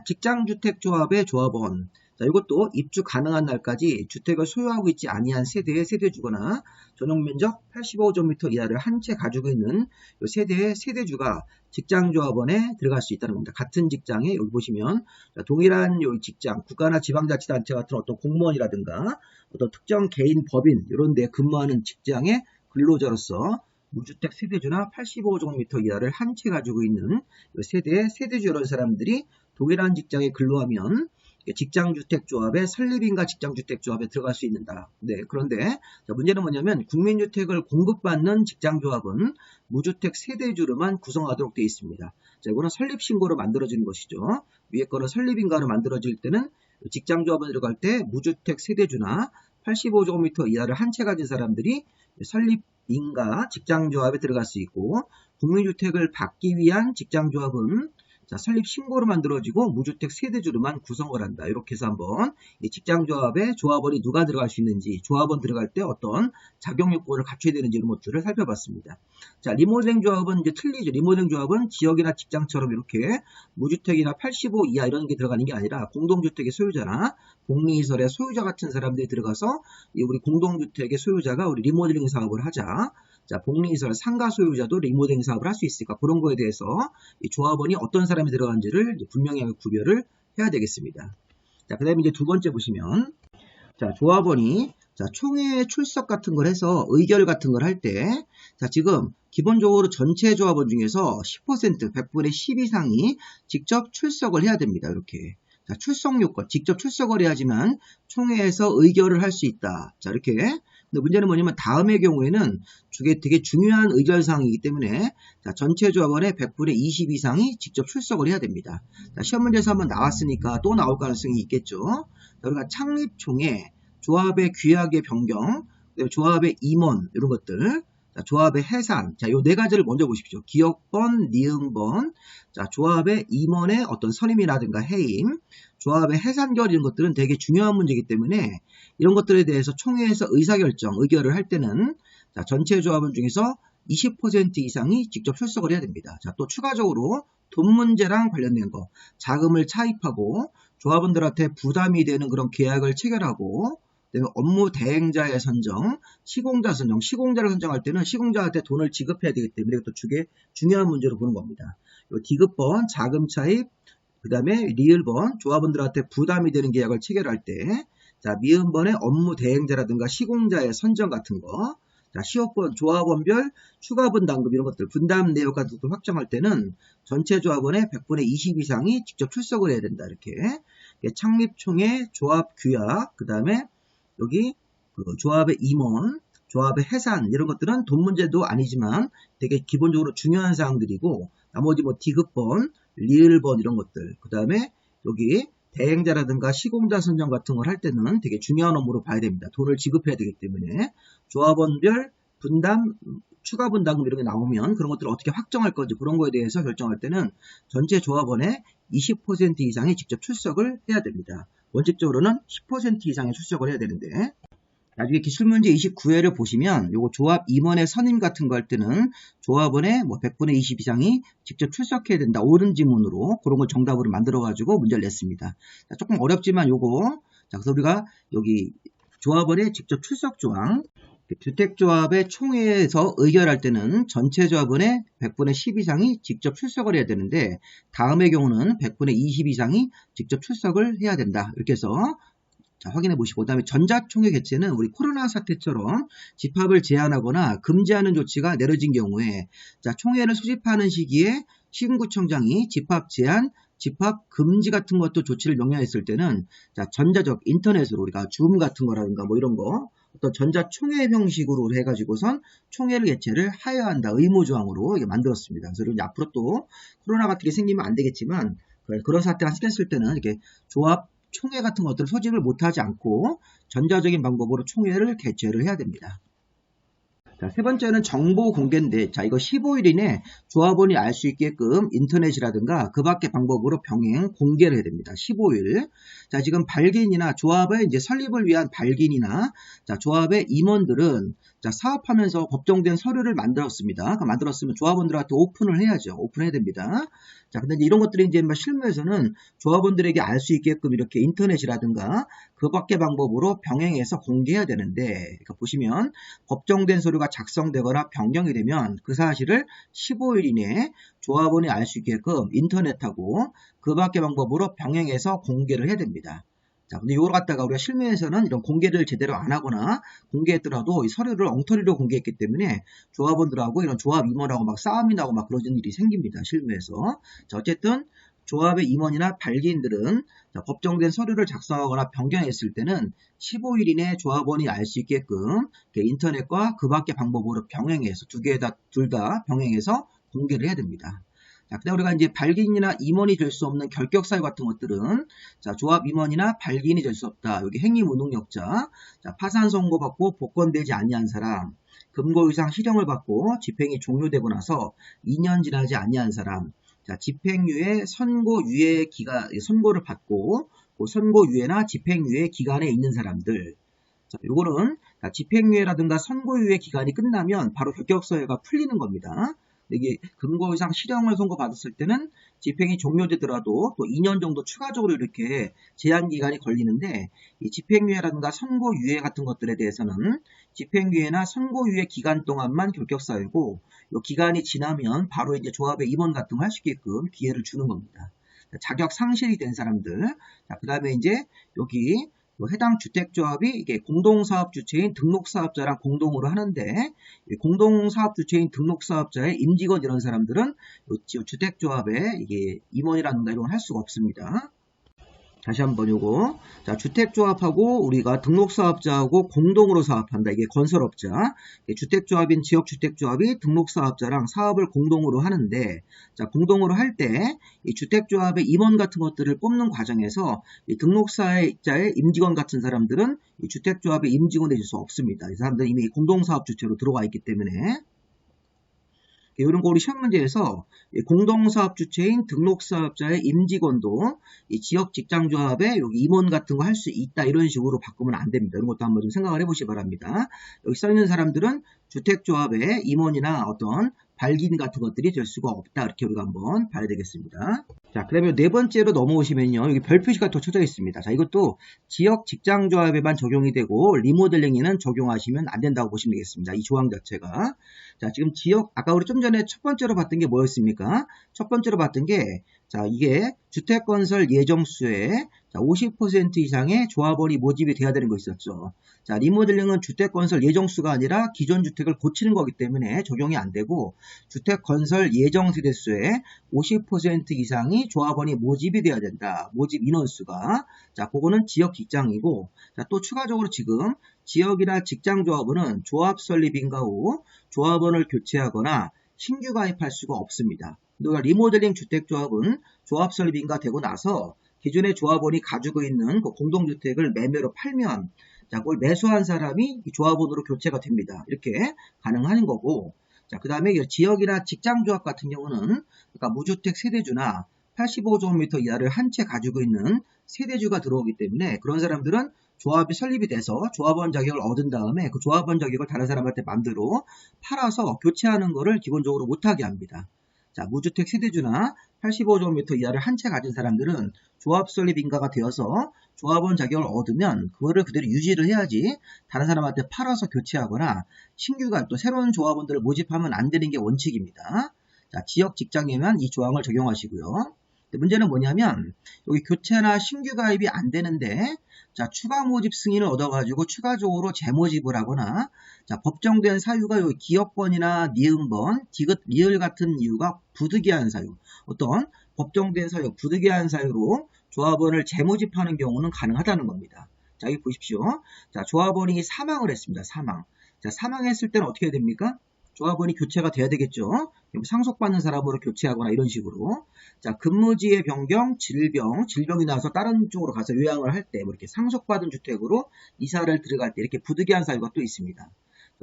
직장주택조합의 조합원. 자, 이것도 입주 가능한 날까지 주택을 소유하고 있지 아니한 세대의 세대주거나 전용면적 85제곱미터 이하를 한 채 가지고 있는 세대의 세대주가 직장조합원에 들어갈 수 있다는 겁니다. 같은 직장에 여기 보시면 동일한 직장, 국가나 지방자치단체 같은 어떤 공무원이라든가 어떤 특정 개인 법인 이런 데 근무하는 직장의 근로자로서 무주택 세대주나 85제곱미터 이하를 한 채 가지고 있는 세대의 세대주 이런 사람들이 동일한 직장에 근로하면 직장주택조합의 설립인가 직장주택조합에 들어갈 수 있는다. 네, 그런데 문제는 뭐냐면 국민주택을 공급받는 직장조합은 무주택 세대주로만 구성하도록 되어 있습니다. 자, 이거는 설립신고로 만들어지는 것이죠. 위에 거는 설립인가로 만들어질 때는 직장조합에 들어갈 때 무주택 세대주나 85제곱미터 이하를 한 채 가진 사람들이 설립인가 직장조합에 들어갈 수 있고 국민주택을 받기 위한 직장조합은 설립 신고로 만들어지고 무주택 세대주로만 구성을 한다. 이렇게 해서 한번 이 직장조합에 조합원이 누가 들어갈 수 있는지, 조합원 들어갈 때 어떤 자격 요건을 갖춰야 되는지 이런 것들을 살펴봤습니다. 자, 리모델링 조합은 이제 틀리죠. 리모델링 조합은 지역이나 직장처럼 이렇게 무주택이나 85 이하 이런 게 들어가는 게 아니라 공동주택의 소유자나 공리시설의 소유자 같은 사람들이 들어가서 우리 공동주택의 소유자가 우리 리모델링 사업을 하자. 자, 복리시설 상가 소유자도 리모델링 사업을 할 수 있을까? 그런 거에 대해서 이 조합원이 어떤 사람이 들어간지를 분명히 구별을 해야 되겠습니다. 자, 그 다음에 이제 두 번째 보시면, 자, 조합원이 총회 출석 같은 걸 해서 의결 같은 걸 할 때, 자, 지금 기본적으로 전체 조합원 중에서 10%, 100분의 10 이상이 직접 출석을 해야 됩니다. 이렇게. 자, 출석 요건, 직접 출석을 해야지만 총회에서 의결을 할 수 있다. 자, 이렇게. 근데 문제는 뭐냐면 다음의 경우에는 이게 되게 중요한 의결사항이기 때문에 자, 전체 조합원의 100분의 20 이상이 직접 출석을 해야 됩니다. 자, 시험 문제에서 한번 나왔으니까 또 나올 가능성이 있겠죠. 자, 우리가 창립총회, 조합의 규약의 변경, 조합의 임원 이런 것들, 자, 조합의 해산, 자, 요 네 가지를 먼저 보십시오. 기억번, 니은번, 자, 조합의 임원의 어떤 선임이라든가 해임, 조합의 해산결 이런 것들은 되게 중요한 문제이기 때문에 이런 것들에 대해서 총회에서 의사결정, 의결을 할 때는 자, 전체 조합원 중에서 20% 이상이 직접 출석을 해야 됩니다. 자, 또 추가적으로 돈 문제랑 관련된 거, 자금을 차입하고 조합원들한테 부담이 되는 그런 계약을 체결하고 업무 대행자의 선정, 시공자 선정, 시공자를 선정할 때는 시공자한테 돈을 지급해야 되기 때문에 이것도 중요한 문제로 보는 겁니다. 디귿번, 자금 차입, 그 다음에 리을번, 조합원들한테 부담이 되는 계약을 체결할 때, 자, 미음번의 업무 대행자라든가 시공자의 선정 같은 거, 자, 시업번, 조합원별 추가 분담금 이런 것들, 분담 내역 같은 것들 확정할 때는 전체 조합원의 100분의 20 이상이 직접 출석을 해야 된다. 이렇게. 창립총회, 조합 규약, 그 다음에 여기 조합의 임원, 조합의 해산 이런 것들은 돈 문제도 아니지만 되게 기본적으로 중요한 사항들이고 나머지 뭐 디귿번, 리을번 이런 것들 그 다음에 여기 대행자라든가 시공자 선정 같은 걸 할 때는 되게 중요한 업무로 봐야 됩니다. 돈을 지급해야 되기 때문에 조합원별 분담, 추가 분담금 이런 게 나오면 그런 것들을 어떻게 확정할 건지 그런 거에 대해서 결정할 때는 전체 조합원의 20% 이상이 직접 출석을 해야 됩니다. 원칙적으로는 10% 이상의 출석을 해야 되는데 나중에 기출문제 29회를 보시면 요거 조합 임원의 선임 같은 거 할 때는 조합원의 뭐 100분의 20 이상이 직접 출석해야 된다. 옳은 지문으로 그런 걸 정답으로 만들어가지고 문제를 냈습니다. 자, 조금 어렵지만 요거 자, 그래서 우리가 여기 조합원의 직접 출석 조항 주택조합의 총회에서 의결할 때는 전체 조합원의 100분의 10 이상이 직접 출석을 해야 되는데 다음의 경우는 100분의 20 이상이 직접 출석을 해야 된다. 이렇게 해서 자, 확인해 보시고, 그 다음에 전자총회 개최는 우리 코로나 사태처럼 집합을 제한하거나 금지하는 조치가 내려진 경우에, 자, 총회를 소집하는 시기에 시군구청장이 집합 제한, 집합 금지 같은 것도 조치를 명령했을 때는, 자, 전자적 인터넷으로 우리가 줌 같은 거라든가 뭐 이런 거, 어떤 전자총회 형식으로 해가지고선 총회를 개최를 하여야 한다. 의무조항으로 만들었습니다. 그래서 이제 앞으로 또 코로나 같은 게 생기면 안 되겠지만, 그런 사태가 생겼을 때는 이렇게 조합, 총회 같은 것들을 소집을 못하지 않고 전자적인 방법으로 총회를 개최를 해야 됩니다. 자, 세 번째는 정보 공개인데, 자, 이거 15일 이내 조합원이 알 수 있게끔 인터넷이라든가 그 밖의 방법으로 병행 공개를 해야 됩니다. 15일. 자, 지금 발기인이나 조합의 이제 설립을 위한 발기인이나 자, 조합의 임원들은 자, 사업하면서 법정된 서류를 만들었습니다. 만들었으면 조합원들한테 오픈을 해야죠. 오픈해야 됩니다. 자, 근데 이제 이런 것들이 이제 실무에서는 조합원들에게 알 수 있게끔 이렇게 인터넷이라든가 그 밖의 방법으로 병행해서 공개해야 되는데, 그러니까 보시면 법정된 서류가 작성되거나 변경이 되면 그 사실을 15일 이내에 조합원이 알 수 있게끔 인터넷하고 그 밖의 방법으로 병행해서 공개를 해야 됩니다. 자, 근데 이걸 갖다가 우리가 실무에서는 이런 공개를 제대로 안 하거나 공개했더라도 이 서류를 엉터리로 공개했기 때문에 조합원들하고 이런 조합 임원하고 막 싸움이 나고 막 그런 일이 생깁니다. 실무에서. 자, 어쨌든 조합의 임원이나 발기인들은 자, 법정된 서류를 작성하거나 변경했을 때는 15일 이내 조합원이 알 수 있게끔 인터넷과 그 밖의 방법으로 병행해서 둘 다 병행해서 공개를 해야 됩니다. 자, 그다음 우리가 이제 발기인이나 임원이 될 수 없는 결격 사유 같은 것들은 자, 조합 임원이나 발기인이 될 수 없다. 여기 행위 무능력자, 자, 파산 선고 받고 복권되지 아니한 사람, 금고 이상 실형을 받고 집행이 종료되고 나서 2년 지나지 아니한 사람, 자, 집행유예 선고유예 기간 선고를 받고 그 선고유예나 집행유예 기간에 있는 사람들. 자, 요거는 집행유예라든가 선고유예 기간이 끝나면 바로 결격사유가 풀리는 겁니다. 이게 금고 이상 실형을 선고받았을 때는 집행이 종료되더라도 또 2년 정도 추가적으로 이렇게 제한기간이 걸리는데 이 집행유예라든가 선고유예 같은 것들에 대해서는 집행유예나 선고유예 기간 동안만 결격사유고 이 기간이 지나면 바로 이제 조합의 임원 같은 거 할 수 있게끔 기회를 주는 겁니다. 자격 상실이 된 사람들, 그 다음에 이제 여기 해당 주택조합이 이게 공동사업 주체인 등록사업자랑 공동으로 하는데 공동사업 주체인 등록사업자의 임직원 이런 사람들은 주택조합에 이게 임원이라든가 이런 걸 할 수가 없습니다. 다시 한번 요거. 자, 주택조합하고 우리가 등록사업자하고 공동으로 사업한다. 이게 건설업자. 주택조합인 지역주택조합이 등록사업자랑 사업을 공동으로 하는데, 자, 공동으로 할 때, 이 주택조합의 임원 같은 것들을 뽑는 과정에서 이 등록사업자의 임직원 같은 사람들은 이 주택조합의 임직원이 될 수 없습니다. 이 사람들은 이미 공동사업 주체로 들어와 있기 때문에. 이런 거 우리 시험 문제에서 공동사업 주체인 등록사업자의 임직원도 이 지역 직장조합에 여기 임원 같은 거 할 수 있다 이런 식으로 바꾸면 안 됩니다. 이런 것도 한번 좀 생각을 해보시기 바랍니다. 여기 써 있는 사람들은 주택조합의 임원이나 어떤 발기인 같은 것들이 될 수가 없다. 이렇게 우리가 한번 봐야 되겠습니다. 자, 그러면 네 번째로 넘어오시면요. 여기 별 표시가 또 쳐져 있습니다. 자, 이것도 지역 직장조합에만 적용이 되고 리모델링에는 적용하시면 안 된다고 보시면 되겠습니다. 이 조항 자체가. 자, 지금 지역, 아까 우리 좀 전에 첫 번째로 봤던 게 뭐였습니까? 첫 번째로 봤던 게, 자, 이게 주택건설 예정수의 50% 이상의 조합원이 모집이 돼야 되는 거 있었죠. 자, 리모델링은 주택건설 예정수가 아니라 기존 주택을 고치는 거기 때문에 적용이 안 되고, 주택건설 예정세대수의 50% 이상이 조합원이 모집이 돼야 된다. 모집 인원수가. 자, 그거는 지역 직장이고, 자, 또 추가적으로 지금 지역이나 직장조합원은 조합 설립인가 후 조합원을 교체하거나 신규 가입할 수가 없습니다. 우리가 리모델링 주택조합은 조합 설립인가 되고 나서 기존의 조합원이 가지고 있는 그 공동주택을 매매로 팔면 자, 그걸 매수한 사람이 조합원으로 교체가 됩니다. 이렇게 가능한 거고, 자, 그 다음에 지역이나 직장조합 같은 경우는 그러니까 무주택 세대주나 85제곱미터 이하를 한 채 가지고 있는 세대주가 들어오기 때문에 그런 사람들은 조합이 설립이 돼서 조합원 자격을 얻은 다음에 그 조합원 자격을 다른 사람한테 맘대로 팔아서 교체하는 거를 기본적으로 못하게 합니다. 자, 무주택 세대주나 85제곱미터 이하를 한 채 가진 사람들은 조합 설립 인가가 되어서 조합원 자격을 얻으면 그거를 그대로 유지를 해야지 다른 사람한테 팔아서 교체하거나 신규가 또 새로운 조합원들을 모집하면 안 되는 게 원칙입니다. 자, 지역 직장에만 이 조항을 적용하시고요. 문제는 뭐냐면 여기 교체나 신규 가입이 안 되는데 자, 추가 모집 승인을 얻어가지고 추가적으로 재모집을 하거나 자, 법정된 사유가 여기 기업번이나 니은번, 디귿, 리을 같은 이유가 부득이한 사유, 어떤 법정된 사유, 부득이한 사유로 조합원을 재모집하는 경우는 가능하다는 겁니다. 자, 여기 보십시오. 자, 조합원이 사망을 했습니다. 사망. 자, 사망했을 때는 어떻게 해야 됩니까? 조합원이 교체가 돼야 되겠죠. 상속받는 사람으로 교체하거나 이런 식으로. 자, 근무지의 변경, 질병이 나서 다른 쪽으로 가서 요양을 할 때, 뭐 이렇게 상속받은 주택으로 이사를 들어갈 때 이렇게 부득이한 사유가 또 있습니다.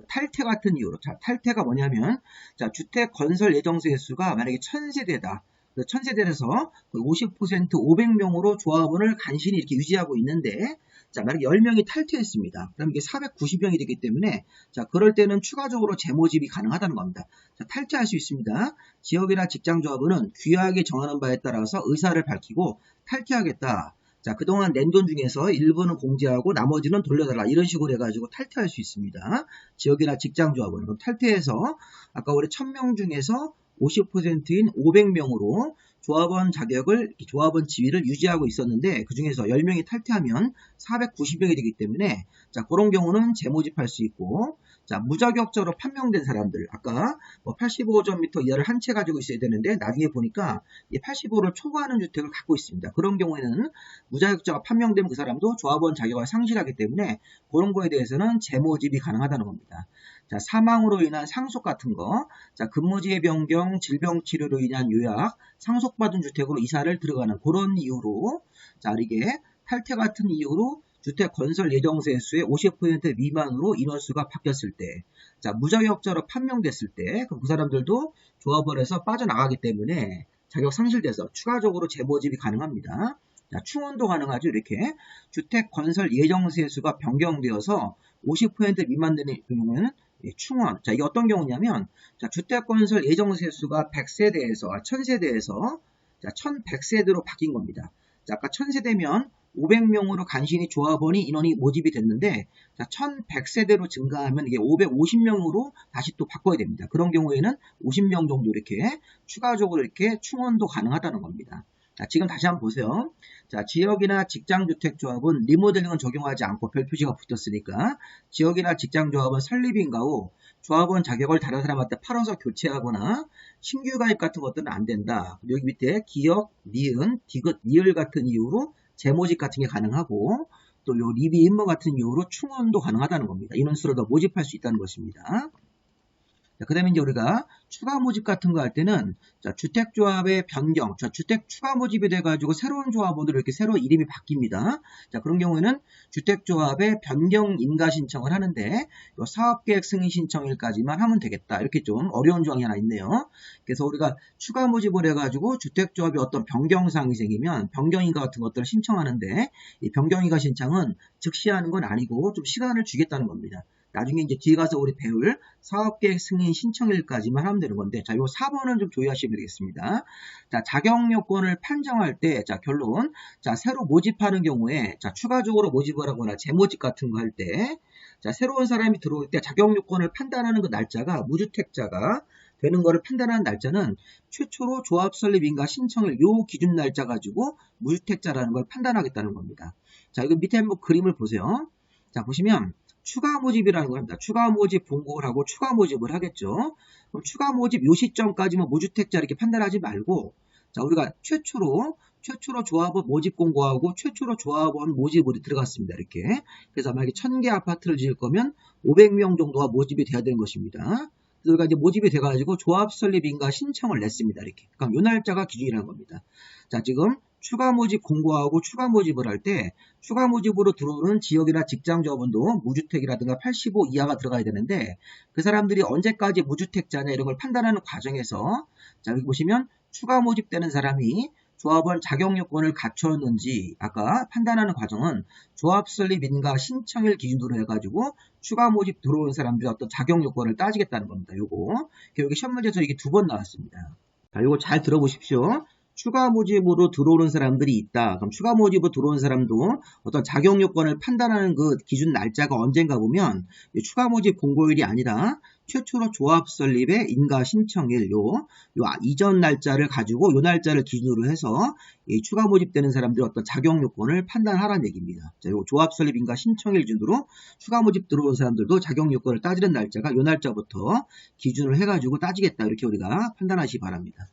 탈퇴 같은 이유로. 자, 탈퇴가 뭐냐면, 자, 주택 건설 예정세 수가 만약에 1000세대다. 1000세대에서 50% 500명으로 조합원을 간신히 이렇게 유지하고 있는데, 자, 만약에 10명이 탈퇴했습니다. 그럼 이게 490명이 되기 때문에, 자, 그럴 때는 추가적으로 재모집이 가능하다는 겁니다. 자, 탈퇴할 수 있습니다. 지역이나 직장조합원은 규약이 정하는 바에 따라서 의사를 밝히고 탈퇴하겠다. 자, 그동안 낸 돈 중에서 일부는 공제하고 나머지는 돌려달라. 이런 식으로 해가지고 탈퇴할 수 있습니다. 지역이나 직장조합원은. 그럼 탈퇴해서 아까 우리 1000명 중에서 50%인 500명으로 조합원 자격을, 조합원 지위를 유지하고 있었는데 그 중에서 10명이 탈퇴하면 490명이 되기 때문에 자, 그런 경우는 재모집할 수 있고 자, 무자격자로 판명된 사람들 아까 뭐 85제곱미터 이하를 한 채 가지고 있어야 되는데 나중에 보니까 85를 초과하는 주택을 갖고 있습니다. 그런 경우에는 무자격자가 판명되면 그 사람도 조합원 자격을 상실하기 때문에 그런 거에 대해서는 재모집이 가능하다는 겁니다. 자, 사망으로 인한 상속 같은 거, 자, 근무지의 변경, 질병 치료로 인한 요약, 상속받은 주택으로 이사를 들어가는 그런 이유로, 자, 이게 탈퇴 같은 이유로 주택 건설 예정세 수의 50% 미만으로 인원수가 바뀌었을 때, 자, 무자격자로 판명됐을 때, 그럼 그 사람들도 조합원에서 빠져나가기 때문에 자격 상실돼서 추가적으로 재모집이 가능합니다. 자, 충원도 가능하죠. 이렇게 주택 건설 예정세 수가 변경되어서 50% 미만 되는 경우에는 충원. 자, 이게 어떤 경우냐면, 자, 주택건설 예정세수가 100세대에서, 1000세대에서, 자, 1100세대로 바뀐 겁니다. 자, 아까 1000세대면 500명으로 간신히 조합원이 인원이 모집이 됐는데, 자, 1100세대로 증가하면 이게 550명으로 다시 또 바꿔야 됩니다. 그런 경우에는 50명 정도 이렇게 추가적으로 이렇게 충원도 가능하다는 겁니다. 자, 지금 다시 한번 보세요. 자, 지역이나 직장주택조합은 리모델링은 적용하지 않고 별 표시가 붙었으니까 지역이나 직장조합은 설립인가 후 조합원 자격을 다른 사람한테 팔아서 교체하거나 신규 가입 같은 것들은 안 된다. 여기 밑에 기역, 니은, 디귿, 리을 같은 이유로 재모집 같은 게 가능하고 또 요 리비 임무 같은 이유로 충원도 가능하다는 겁니다. 인원수로 더 모집할 수 있다는 것입니다. 그 다음에 이제 우리가 추가 모집 같은 거 할 때는 자, 주택조합의 변경, 자, 주택 추가 모집이 돼가지고 새로운 조합원으로 이렇게 새로 이름이 바뀝니다. 자, 그런 경우에는 주택조합의 변경 인가 신청을 하는데 요 사업계획 승인 신청일까지만 하면 되겠다. 이렇게 좀 어려운 조항이 하나 있네요. 그래서 우리가 추가 모집을 해가지고 주택조합이 어떤 변경사항이 생기면 변경인가 같은 것들을 신청하는데 이 변경인가 신청은 즉시 하는 건 아니고 좀 시간을 주겠다는 겁니다. 나중에 이제 뒤에 가서 우리 배울 사업계획 승인 신청일까지만 하면 되는 건데, 자, 요 4번은 좀 조회하시면 되겠습니다. 자, 자격 요건을 판정할 때, 자, 결론. 자, 새로 모집하는 경우에, 자, 추가적으로 모집을 하거나 재모집 같은 거 할 때, 자, 새로운 사람이 들어올 때 자격 요건을 판단하는 그 날짜가 무주택자가 되는 거를 판단하는 날짜는 최초로 조합 설립 인가 신청일 요 기준 날짜 가지고 무주택자라는 걸 판단하겠다는 겁니다. 자, 이거 밑에 한번 그림을 보세요. 자, 보시면, 추가 모집이라는 겁니다. 추가 모집 본국을 하고 추가 모집을 하겠죠. 그럼 추가 모집 요 시점까지만 무주택자 이렇게 판단하지 말고, 자, 우리가 최초로 조합원 모집 공고하고 최초로 조합원 모집으로 들어갔습니다. 이렇게. 그래서 만약에 1000개 아파트를 지을 거면 500명 정도가 모집이 돼야 되는 것입니다. 그래서 우리가 이제 모집이 돼가지고 조합 설립 인가 신청을 냈습니다. 이렇게. 그럼 요 날짜가 기준이라는 겁니다. 자, 지금 추가 모집 공고하고 추가 모집을 할 때 추가 모집으로 들어오는 지역이나 직장 조합원도 무주택이라든가 85 이하가 들어가야 되는데 그 사람들이 언제까지 무주택자냐 이런 걸 판단하는 과정에서 자, 여기 보시면 추가 모집되는 사람이 조합원 자격 요건을 갖췄는지 아까 판단하는 과정은 조합 설립 인가 신청일 기준으로 해가지고 추가 모집 들어온 사람들의 어떤 자격 요건을 따지겠다는 겁니다. 요거 여기 시험 문제에서 이게 2번 나왔습니다. 자, 요거 잘 들어보십시오. 추가 모집으로 들어오는 사람들이 있다. 그럼 추가 모집으로 들어온 사람도 어떤 자격 요건을 판단하는 그 기준 날짜가 언젠가 보면 추가 모집 공고일이 아니라 최초로 조합 설립의 인가 신청일 요 이전 날짜를 가지고 요 날짜를 기준으로 해서 이 추가 모집되는 사람들의 어떤 자격 요건을 판단하라는 얘기입니다. 자, 요 조합 설립 인가 신청일 기준으로 추가 모집 들어온 사람들도 자격 요건을 따지는 날짜가 요 날짜부터 기준을 해가지고 따지겠다. 이렇게 우리가 판단하시기 바랍니다.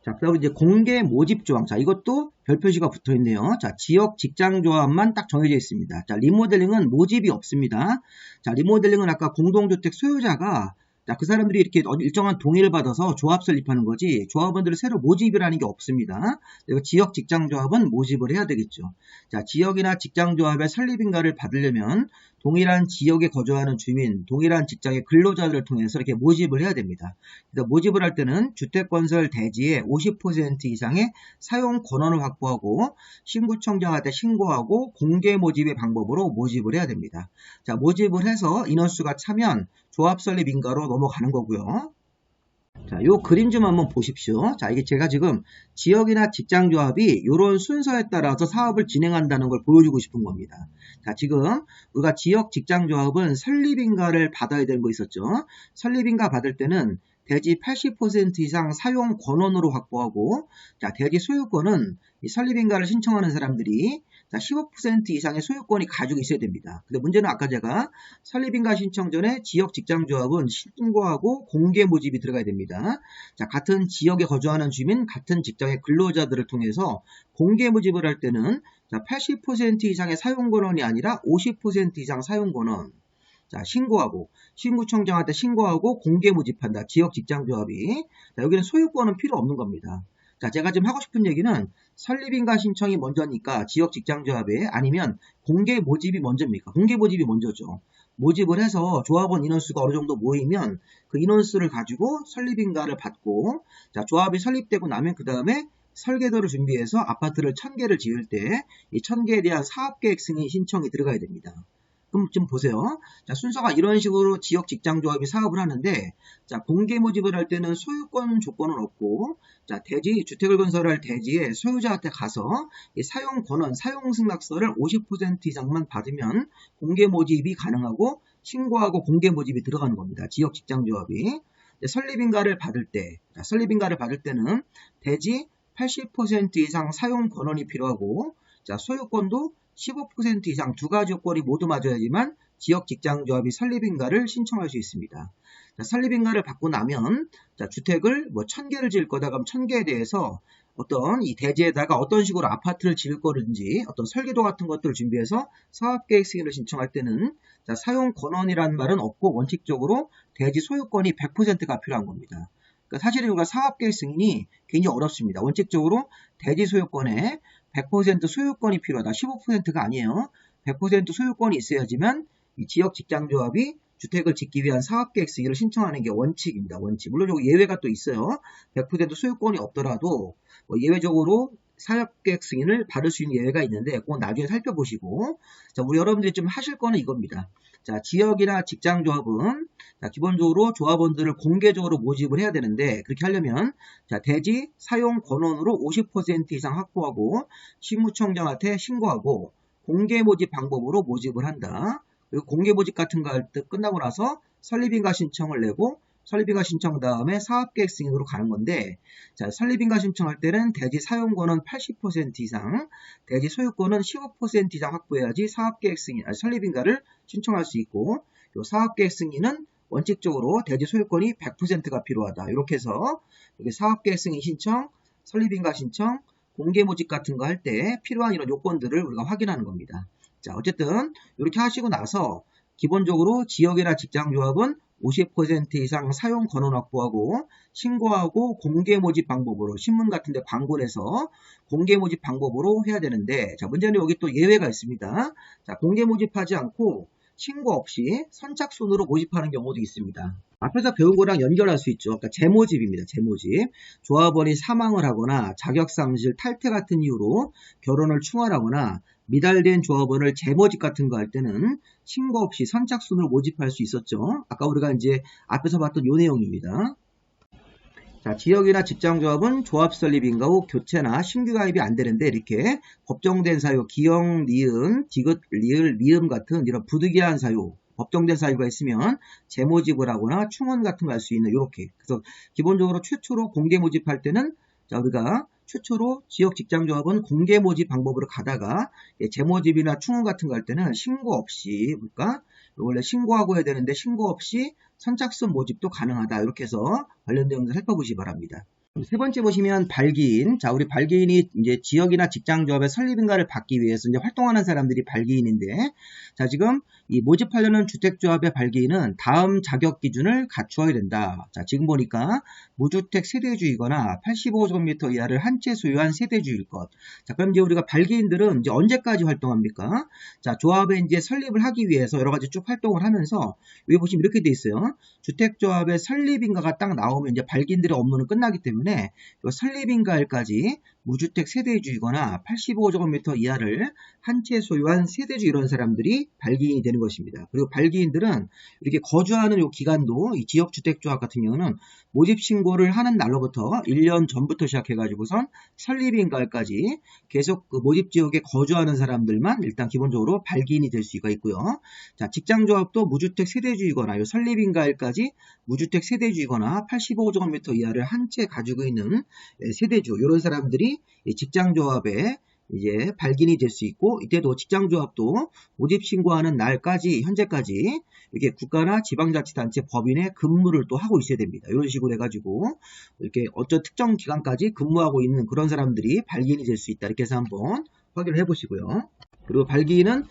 자, 그다음에 이제 공개 모집 조항. 자, 이것도 별표시가 붙어 있네요. 자, 지역 직장 조합만 딱 정해져 있습니다. 자, 리모델링은 모집이 없습니다. 자, 리모델링은 아까 공동주택 소유자가 자, 그 사람들이 이렇게 일정한 동의를 받아서 조합 설립하는 거지 조합원들을 새로 모집이라는 게 없습니다. 그리고 지역 직장 조합은 모집을 해야 되겠죠. 자, 지역이나 직장 조합의 설립인가를 받으려면 동일한 지역에 거주하는 주민, 동일한 직장의 근로자들을 통해서 이렇게 모집을 해야 됩니다. 그래서 모집을 할 때는 주택건설 대지의 50% 이상의 사용 권한을 확보하고 신구청장한테 신고하고 공개 모집의 방법으로 모집을 해야 됩니다. 자, 모집을 해서 인원수가 차면 조합 설립 인가로 넘어가는 거고요. 자, 요 그림 좀 한번 보십시오. 자, 이게 제가 지금 지역이나 직장 조합이 이런 순서에 따라서 사업을 진행한다는 걸 보여주고 싶은 겁니다. 자, 지금 우리가 지역 직장 조합은 설립 인가를 받아야 되는 거 있었죠. 설립 인가 받을 때는 대지 80% 이상 사용 권원으로 확보하고, 자, 대지 소유권은 이 설립 인가를 신청하는 사람들이 15% 이상의 소유권이 가지고 있어야 됩니다. 근데 문제는 아까 제가 설립인가 신청 전에 지역 직장조합은 신고하고 공개 모집이 들어가야 됩니다. 자, 같은 지역에 거주하는 주민, 같은 직장의 근로자들을 통해서 공개 모집을 할 때는 80% 이상의 사용권원이 아니라 50% 이상 사용권원. 자, 신고하고 신구청장한테 신고하고 공개 모집한다. 지역 직장조합이. 자, 여기는 소유권은 필요 없는 겁니다. 자, 제가 지금 하고 싶은 얘기는 설립인가 신청이 먼저니까 지역 직장조합에 아니면 공개 모집이 먼저입니까? 공개 모집이 먼저죠. 모집을 해서 조합원 인원수가 어느 정도 모이면 그 인원수를 가지고 설립인가를 받고 자, 조합이 설립되고 나면 그 다음에 설계도를 준비해서 아파트를 1000개를 지을 때 이 1000개에 대한 사업계획 승인 신청이 들어가야 됩니다. 그럼 좀 보세요. 자, 순서가 이런 식으로 지역 직장조합이 사업을 하는데, 자, 공개 모집을 할 때는 소유권 조건은 없고, 자, 대지, 주택을 건설할 대지에 소유자한테 가서 이 사용 권한, 사용 승낙서를 50% 이상만 받으면 공개 모집이 가능하고, 신고하고 공개 모집이 들어가는 겁니다. 지역 직장조합이. 설립인가를 받을 때, 자, 설립인가를 받을 때는 대지 80% 이상 사용 권한이 필요하고, 자, 소유권도 15% 이상 두 가지 요건이 모두 맞아야지만 지역 직장조합이 설립인가를 신청할 수 있습니다. 자, 설립인가를 받고 나면 자, 주택을 1000개를 지을 거다 그럼 1000개에 대해서 어떤 이 대지에다가 어떤 식으로 아파트를 지을 거든지 어떤 설계도 같은 것들을 준비해서 사업계획 승인을 신청할 때는 자, 사용 권한이라는 말은 없고 원칙적으로 대지 소유권이 100%가 필요한 겁니다. 그러니까 사실은 우리가 사업계획 승인이 굉장히 어렵습니다. 원칙적으로 대지 소유권에 100% 소유권이 필요하다. 15%가 아니에요. 100% 소유권이 있어야지만 이 지역 직장조합이 주택을 짓기 위한 사업계획 승인을 신청하는 게 원칙입니다. 원칙. 물론 여기 예외가 또 있어요. 100% 소유권이 없더라도 예외적으로 사업계획 승인을 받을 수 있는 예외가 있는데 그건 나중에 살펴보시고 자, 우리 여러분들이 좀 하실 거는 이겁니다. 자, 지역이나 직장조합은 자, 기본적으로 조합원들을 공개적으로 모집을 해야 되는데 그렇게 하려면 자, 대지 사용 권한으로 50% 이상 확보하고 신구청장한테 신고하고 공개 모집 방법으로 모집을 한다. 그리고 공개 모집 같은 거 할 때 끝나고 나서 설립인가 신청을 내고 설립인가 신청 다음에 사업계획 승인으로 가는 건데 자, 설립인가 신청할 때는 대지 사용권은 80% 이상, 대지 소유권은 15% 이상 확보해야지 사업계획 승인, 설립인가를 신청할 수 있고 요 사업계획 승인은 원칙적으로 대지 소유권이 100%가 필요하다. 이렇게 해서 여기 사업계획 승인 신청, 설립인가 신청, 공개 모집 같은 거 할 때 필요한 이런 요건들을 우리가 확인하는 겁니다. 자, 어쨌든 이렇게 하시고 나서 기본적으로 지역이나 직장조합은 50% 이상 사용 권한 확보하고 신고하고 공개 모집 방법으로 신문 같은 데 광고 내서 공개 모집 방법으로 해야 되는데 자, 문제는 여기 또 예외가 있습니다. 자, 공개 모집하지 않고 신고 없이 선착순으로 모집하는 경우도 있습니다. 앞에서 배운 거랑 연결할 수 있죠. 그러니까 재모집입니다. 재모집. 조합원이 사망을 하거나 자격상실 탈퇴 같은 이유로 결혼을 충할하거나 미달된 조합원을 재모집 같은 거 할 때는 신고 없이 선착순으로 모집할 수 있었죠. 아까 우리가 이제 앞에서 봤던 요 내용입니다. 자, 지역이나 직장조합은 조합 설립 인가 후 교체나 신규 가입이 안 되는데 이렇게 법정된 사유, 기역, 니은, 디귿, 리을, 미음 같은 이런 부득이한 사유, 법정된 사유가 있으면 재모집을 하거나 충원 같은 거 할 수 있는 이렇게. 그래서 기본적으로 최초로 공개 모집할 때는 자, 우리가 최초로 지역 직장조합은 공개 모집 방법으로 가다가 재모집이나 충원 같은 거 할 때는 신고 없이 그러니까 원래 신고하고 해야 되는데 신고 없이 선착순 모집도 가능하다. 이렇게 해서 관련 내용을 살펴보시기 바랍니다. 세 번째 보시면 발기인. 자, 우리 발기인이 이제 지역이나 직장조합의 설립인가를 받기 위해서 이제 활동하는 사람들이 발기인인데, 자, 지금 이 모집하려는 주택조합의 발기인은 다음 자격 기준을 갖추어야 된다. 자, 지금 보니까 무주택 세대주이거나 85제곱미터 이하를 한 채 소유한 세대주일 것. 자, 그럼 이제 우리가 발기인들은 이제 언제까지 활동합니까? 자, 조합에 이제 설립을 하기 위해서 여러 가지 쭉 활동을 하면서 여기 보시면 이렇게 돼 있어요. 주택조합의 설립인가가 딱 나오면 이제 발기인들의 업무는 끝나기 때문에 설립인가일까지 무주택 세대주이거나 85제곱미터 이하를 한 채 소유한 세대주 이런 사람들이 발기인이 되는 것입니다. 그리고 발기인들은 이렇게 거주하는 이 기간도 이 지역주택조합 같은 경우는 모집 신고를 하는 날로부터 1년 전부터 시작해가지고선 설립인가일까지 계속 그 모집 지역에 거주하는 사람들만 일단 기본적으로 발기인이 될 수가 있고요. 자, 직장조합도 무주택 세대주이거나 이 설립인가일까지 무주택 세대주이거나 85제곱미터 이하를 한 채 가지고 있는 세대주 이런 사람들이 직장조합에 이제 발기인이 될 수 있고 이때도 직장조합도 모집 신고하는 날까지 현재까지 이렇게 국가나 지방자치단체 법인의 근무를 또 하고 있어야 됩니다. 이런 식으로 해가지고 이렇게 어떤 특정 기간까지 근무하고 있는 그런 사람들이 발기인이 될 수 있다. 이렇게 해서 한번 확인을 해보시고요. 그리고 발기인은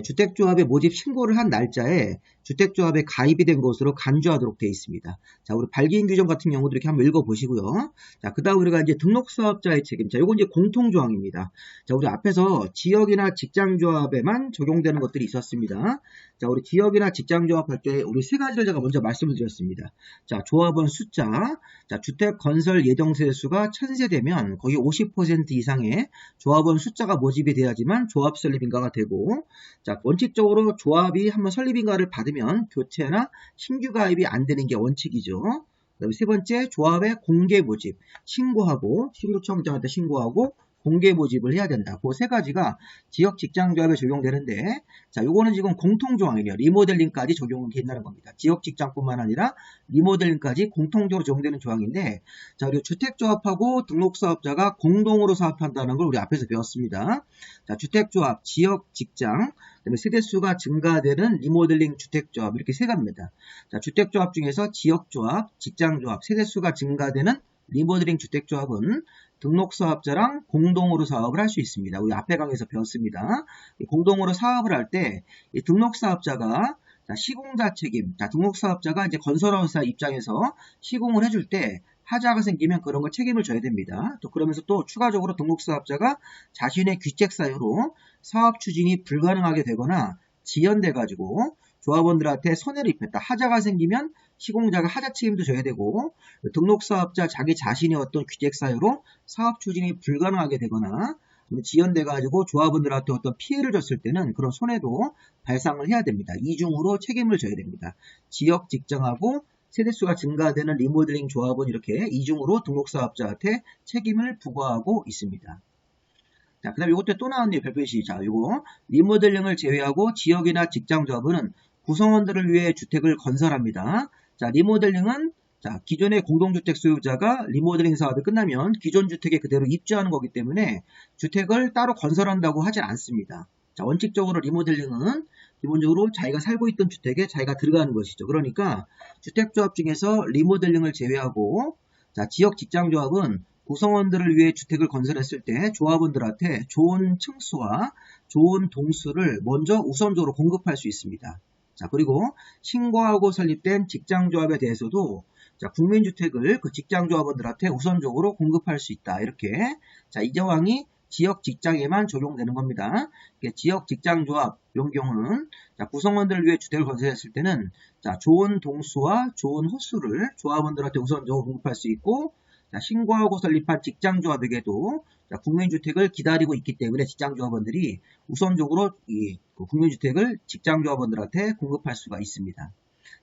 주택조합에 모집 신고를 한 날짜에 주택조합에 가입이 된 것으로 간주하도록 되어 있습니다. 자, 우리 발기인 규정 같은 경우도 이렇게 한번 읽어보시고요. 자, 그 다음 우리가 이제 등록사업자의 책임. 자, 요건 이제 공통조항입니다. 자, 우리 앞에서 지역이나 직장조합에만 적용되는 것들이 있었습니다. 자, 우리 지역이나 직장조합 할 때 우리 세 가지를 제가 먼저 말씀을 드렸습니다. 자, 조합원 숫자. 자, 주택 건설 예정세 수가 1000세대면 거의 50% 이상의 조합원 숫자가 모집이 돼야지만 조합 설립인가가 되고, 자, 원칙적으로 조합이 한번 설립인가를 받으면 교체나 신규 가입이 안 되는 게 원칙이죠. 그다음에 세 번째, 조합의 공개 모집. 신고하고, 신고청장한테 신고하고, 공개 모집을 해야 된다. 그 세 가지가 지역 직장조합에 적용되는데, 자, 요거는 지금 공통조항이에요. 리모델링까지 적용이 된다는 겁니다. 지역 직장뿐만 아니라 리모델링까지 공통적으로 적용되는 조항인데, 자, 그리고 주택조합하고 등록사업자가 공동으로 사업한다는 걸 우리 앞에서 배웠습니다. 자, 주택조합, 지역 직장, 그다음에 세대수가 증가되는 리모델링 주택조합 이렇게 세 가지입니다. 자, 주택조합 중에서 지역조합, 직장조합, 세대수가 증가되는 리모델링 주택조합은 등록사업자랑 공동으로 사업을 할 수 있습니다. 우리 앞에 강의에서 배웠습니다. 공동으로 사업을 할 때 등록사업자가 시공자 책임, 등록사업자가 이제 건설업자 입장에서 시공을 해줄 때 하자가 생기면 그런 걸 책임을 져야 됩니다. 또 그러면서 또 추가적으로 등록사업자가 자신의 귀책 사유로 사업 추진이 불가능하게 되거나 지연돼가지고 조합원들한테 손해를 입혔다. 하자가 생기면 시공자가 하자 책임도 져야 되고 등록사업자 자기 자신의 어떤 귀책 사유로 사업 추진이 불가능하게 되거나 지연돼가지고 조합원들한테 어떤 피해를 줬을 때는 그런 손해도 발생을 해야 됩니다. 이중으로 책임을 져야 됩니다. 지역 직장하고 세대수가 증가되는 리모델링 조합은 이렇게 이중으로 등록사업자한테 책임을 부과하고 있습니다. 자, 그 다음에 이것도 또 나왔네요. 별표시. 자, 요거 리모델링을 제외하고 지역이나 직장조합은 구성원들을 위해 주택을 건설합니다. 자, 리모델링은 자, 기존의 공동주택 소유자가 리모델링 사업이 끝나면 기존 주택에 그대로 입주하는 거기 때문에 주택을 따로 건설한다고 하진 않습니다. 자, 원칙적으로 리모델링은 기본적으로 자기가 살고 있던 주택에 자기가 들어가는 것이죠. 그러니까 주택조합 중에서 리모델링을 제외하고 자, 지역 직장조합은 구성원들을 위해 주택을 건설했을 때 조합원들한테 좋은 층수와 좋은 동수를 먼저 우선적으로 공급할 수 있습니다. 자, 그리고 신고하고 설립된 직장조합에 대해서도 자, 국민주택을 그 직장조합원들한테 우선적으로 공급할 수 있다. 이렇게 자, 이 조항이 지역 직장에만 적용되는 겁니다. 지역 직장 조합 이런 경우는 자, 구성원들을 위해 주택을 건설했을 때는 자, 좋은 동수와 좋은 호수를 조합원들한테 우선적으로 공급할 수 있고 자, 신고하고 설립한 직장조합에게도 자, 국민주택을 기다리고 있기 때문에 직장조합원들이 우선적으로 이 국민주택을 직장조합원들한테 공급할 수가 있습니다.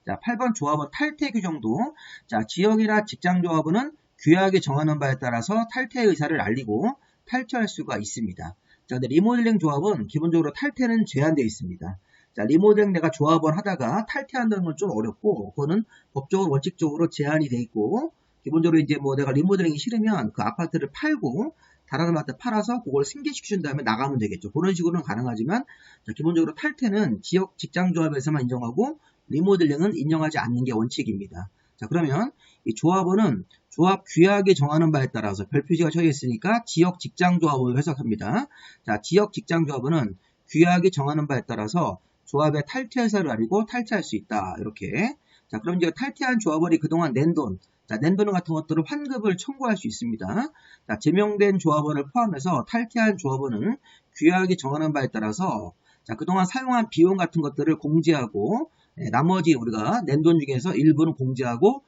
자, 8번 조합원 탈퇴 규정도 자, 지역이나 직장조합원은 규약에 정하는 바에 따라서 탈퇴 의사를 알리고 탈퇴할 수가 있습니다. 자, 근데 리모델링 조합은 기본적으로 탈퇴는 제한되어 있습니다. 자, 리모델링 내가 조합원 하다가 탈퇴한다는 건 좀 어렵고, 그거는 법적으로 원칙적으로 제한이 돼 있고, 기본적으로 이제 뭐 내가 리모델링이 싫으면 그 아파트를 팔고, 다른 아파트 팔아서 그걸 승계시켜준 다음에 나가면 되겠죠. 그런 식으로는 가능하지만, 자, 기본적으로 탈퇴는 지역 직장조합에서만 인정하고, 리모델링은 인정하지 않는 게 원칙입니다. 자, 그러면 이 조합원은 조합 규약에 정하는 바에 따라서 별표시가 쳐져 있으니까 지역 직장조합을 해석합니다. 자, 지역 직장조합원은 규약에 정하는 바에 따라서 조합의 탈퇴 의사를 알리고 탈퇴할 수 있다. 이렇게. 자, 그럼 이제 탈퇴한 조합원이 그동안 낸 돈, 자, 낸 돈 같은 것들을 환급을 청구할 수 있습니다. 자, 제명된 조합원을 포함해서 탈퇴한 조합원은 규약에 정하는 바에 따라서 자, 그동안 사용한 비용 같은 것들을 공제하고 나머지 우리가 낸 돈 중에서 일부는 공제하고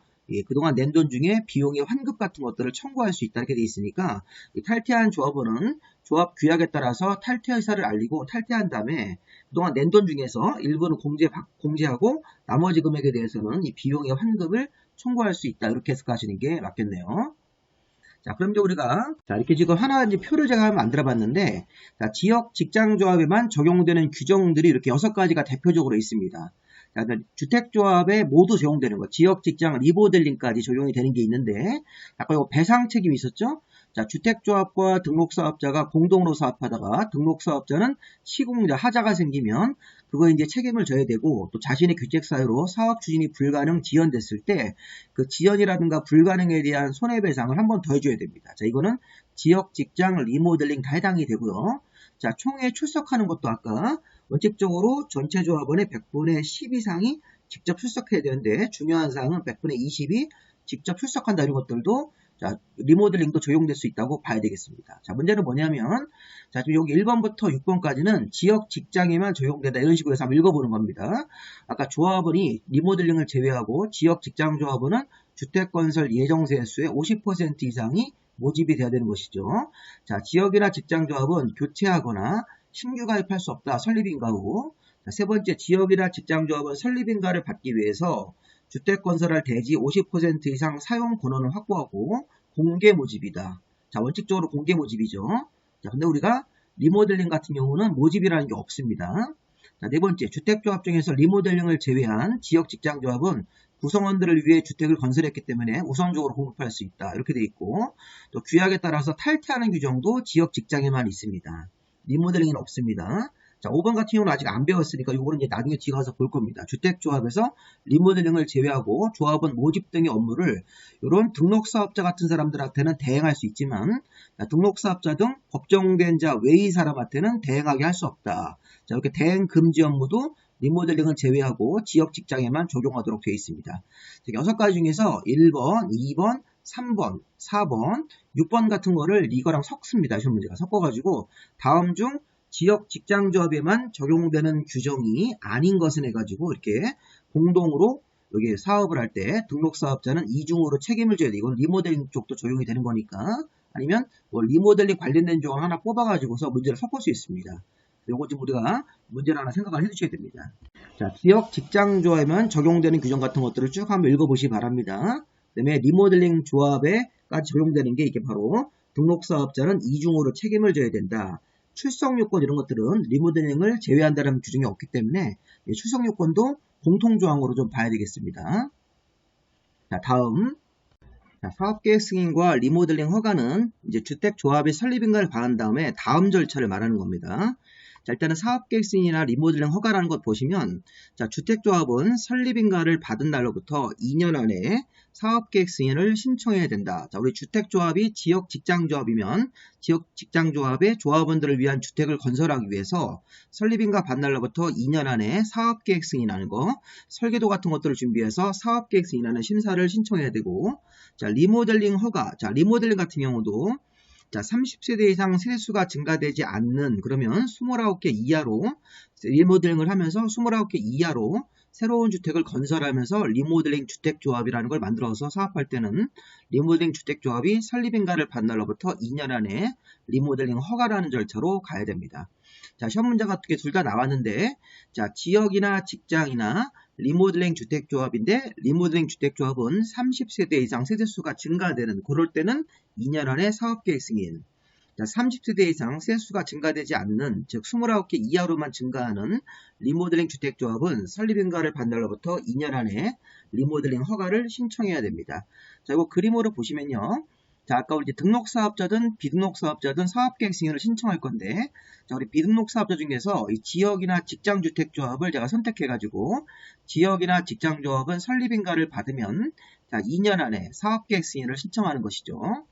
그동안 낸 돈 중에 비용의 환급 같은 것들을 청구할 수 있다 이렇게 되어 있으니까 탈퇴한 조합원은 조합 규약에 따라서 탈퇴 의사를 알리고 탈퇴한 다음에 그동안 낸 돈 중에서 일부는 공제하고 나머지 금액에 대해서는 이 비용의 환급을 청구할 수 있다 이렇게 해석하시는 게 맞겠네요. 자, 그럼 이제 우리가 자, 이렇게 지금 하나 이제 표를 제가 만들어 봤는데 자, 지역 직장조합에만 적용되는 규정들이 이렇게 6가지가 대표적으로 있습니다. 자, 주택조합에 모두 적용되는 것, 지역 직장 리모델링까지 적용이 되는 게 있는데 아까 이거 배상 책임이 있었죠? 자, 주택조합과 등록사업자가 공동으로 사업하다가 등록사업자는 시공자 하자가 생기면 그거 이제 책임을 져야 되고 또 자신의 규칙 사유로 사업 추진이 불가능 지연됐을 때 그 지연이라든가 불가능에 대한 손해배상을 한 번 더 해줘야 됩니다. 자, 이거는 지역 직장 리모델링 다 해당이 되고요. 자, 총회 출석하는 것도 아까 원칙적으로 전체 조합원의 100분의 10 이상이 직접 출석해야 되는데 중요한 사항은 100분의 20이 직접 출석한다 이런 것들도 자, 리모델링도 적용될 수 있다고 봐야 되겠습니다. 자, 문제는 뭐냐면 자, 지금 여기 1번부터 6번까지는 지역 직장에만 적용된다 이런 식으로 해서 한번 읽어보는 겁니다. 아까 조합원이 리모델링을 제외하고 지역 직장 조합원은 주택건설 예정세수의 50% 이상이 모집이 돼야 되는 것이죠. 자, 지역이나 직장 조합은 교체하거나 신규 가입할 수 없다. 설립인가 후. 자, 세 번째, 지역이나 직장조합은 설립인가를 받기 위해서 주택건설할 대지 50% 이상 사용 권한을 확보하고 공개 모집이다. 자, 원칙적으로 공개 모집이죠. 자, 근데 우리가 리모델링 같은 경우는 모집이라는 게 없습니다. 자, 네 번째, 주택조합 중에서 리모델링을 제외한 지역 직장조합은 구성원들을 위해 주택을 건설했기 때문에 우선적으로 공급할 수 있다. 이렇게 돼 있고 또 규약에 따라서 탈퇴하는 규정도 지역 직장에만 있습니다. 리모델링은 없습니다. 자, 5번 같은 경우는 아직 안 배웠으니까 이거는 이제 나중에 뒤에 가서 볼 겁니다. 주택조합에서 리모델링을 제외하고 조합원 모집 등의 업무를 이런 등록사업자 같은 사람들한테는 대행할 수 있지만 등록사업자 등 법정된 자 외의 사람한테는 대행하게 할 수 없다. 자, 이렇게 대행 금지 업무도 리모델링은 제외하고 지역 직장에만 적용하도록 되어 있습니다. 6가지 중에서 1번, 2번, 3번, 4번, 6번 같은 거를 이거랑 섞습니다. 시험 문제가 섞어가지고 다음 중 지역 직장조합에만 적용되는 규정이 아닌 것은 해가지고 이렇게 공동으로 여기 사업을 할 때 등록사업자는 이중으로 책임을 져야 돼. 이건 리모델링 쪽도 적용이 되는 거니까 아니면 뭐 리모델링 관련된 조항 하나 뽑아가지고서 문제를 섞을 수 있습니다. 요거 좀 우리가 문제를 하나 생각을 해주셔야 됩니다. 자, 지역 직장조합에만 적용되는 규정 같은 것들을 쭉 한번 읽어보시기 바랍니다. 그 다음에 리모델링 조합에까지 적용되는 게 이게 바로 등록사업자는 이중으로 책임을 져야 된다. 출석요건 이런 것들은 리모델링을 제외한다는 규정이 없기 때문에 출석요건도 공통조항으로 좀 봐야 되겠습니다. 자, 다음. 자, 사업계획 승인과 리모델링 허가는 이제 주택조합의 설립인가를 받은 다음에 다음 절차를 말하는 겁니다. 자, 일단은 사업계획 승인이나 리모델링 허가라는 것 보시면 자, 주택조합은 설립인가를 받은 날로부터 2년 안에 사업계획 승인을 신청해야 된다. 자, 우리 주택조합이 지역 직장조합이면 지역 직장조합의 조합원들을 위한 주택을 건설하기 위해서 설립인가 받은 날로부터 2년 안에 사업계획 승인하는 거, 설계도 같은 것들을 준비해서 사업계획 승인하는 심사를 신청해야 되고 자, 리모델링 허가. 자, 리모델링 같은 경우도 자, 30세대 이상 세대수가 증가되지 않는, 그러면 29개 이하로 리모델링을 하면서 29개 이하로 새로운 주택을 건설하면서 리모델링 주택조합이라는 걸 만들어서 사업할 때는 리모델링 주택조합이 설립인가를 받는 날로부터 2년 안에 리모델링 허가라는 절차로 가야 됩니다. 자, 시험 문제가 어떻게 둘 다 나왔는데, 자, 지역이나 직장이나 리모델링 주택조합인데, 리모델링 주택조합은 30세대 이상 세대수가 증가되는, 그럴 때는 2년 안에 사업계획 승인. 자, 30세대 이상 세대수가 증가되지 않는, 즉 29개 이하로만 증가하는 리모델링 주택조합은 설립인가를 받는 날로부터 2년 안에 리모델링 허가를 신청해야 됩니다. 자, 이거 그림으로 보시면요. 자, 아까 우리 등록사업자든 비등록사업자든 사업계획 승인을 신청할 건데, 자, 우리 비등록사업자 중에서 이 지역이나 직장주택조합을 제가 선택해가지고, 지역이나 직장조합은 설립인가를 받으면, 자, 2년 안에 사업계획 승인을 신청하는 것이죠.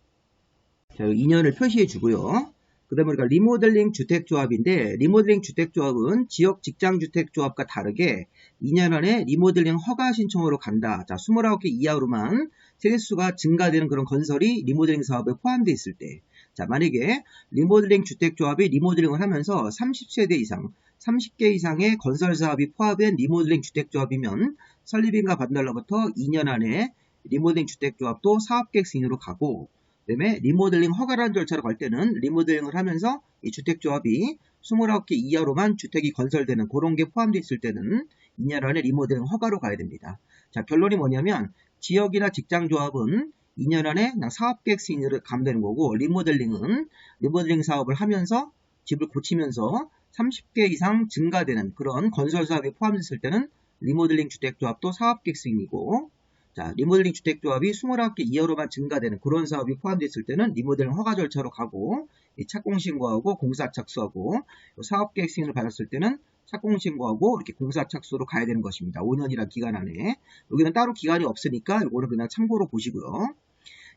자, 2년을 표시해 주고요. 그 다음에 우리가 리모델링 주택조합인데, 리모델링 주택조합은 지역 직장주택조합과 다르게 2년 안에 리모델링 허가 신청으로 간다. 자, 29개 이하로만 세대수가 증가되는 그런 건설이 리모델링 사업에 포함되어 있을 때, 자, 만약에 리모델링 주택조합이 리모델링을 하면서 30세대 이상, 30개 이상의 건설 사업이 포함된 리모델링 주택조합이면 설립인가 받는 날로부터 2년 안에 리모델링 주택조합도 사업계획 승인으로 가고, 그 다음에 리모델링 허가라는 절차로 갈 때는 리모델링을 하면서 이 주택조합이 29개 이하로만 주택이 건설되는 그런 게 포함되어 있을 때는 2년 안에 리모델링 허가로 가야 됩니다. 자, 결론이 뭐냐면 지역이나 직장조합은 2년 안에 그냥 사업계획 승인으로 가면 되는 거고, 리모델링은 리모델링 사업을 하면서 집을 고치면서 30개 이상 증가되는 그런 건설 사업이 포함됐을 때는 리모델링 주택조합도 사업계획 승인이고, 자, 리모델링 주택조합이 29개 이하로만 증가되는 그런 사업이 포함되어 있을 때는 리모델링 허가 절차로 가고, 착공신고하고 공사 착수하고, 사업계획 승인을 받았을 때는 착공신고하고 이렇게 공사 착수로 가야 되는 것입니다. 5년이라는 기간 안에. 여기는 따로 기간이 없으니까 이거는 그냥 참고로 보시고요.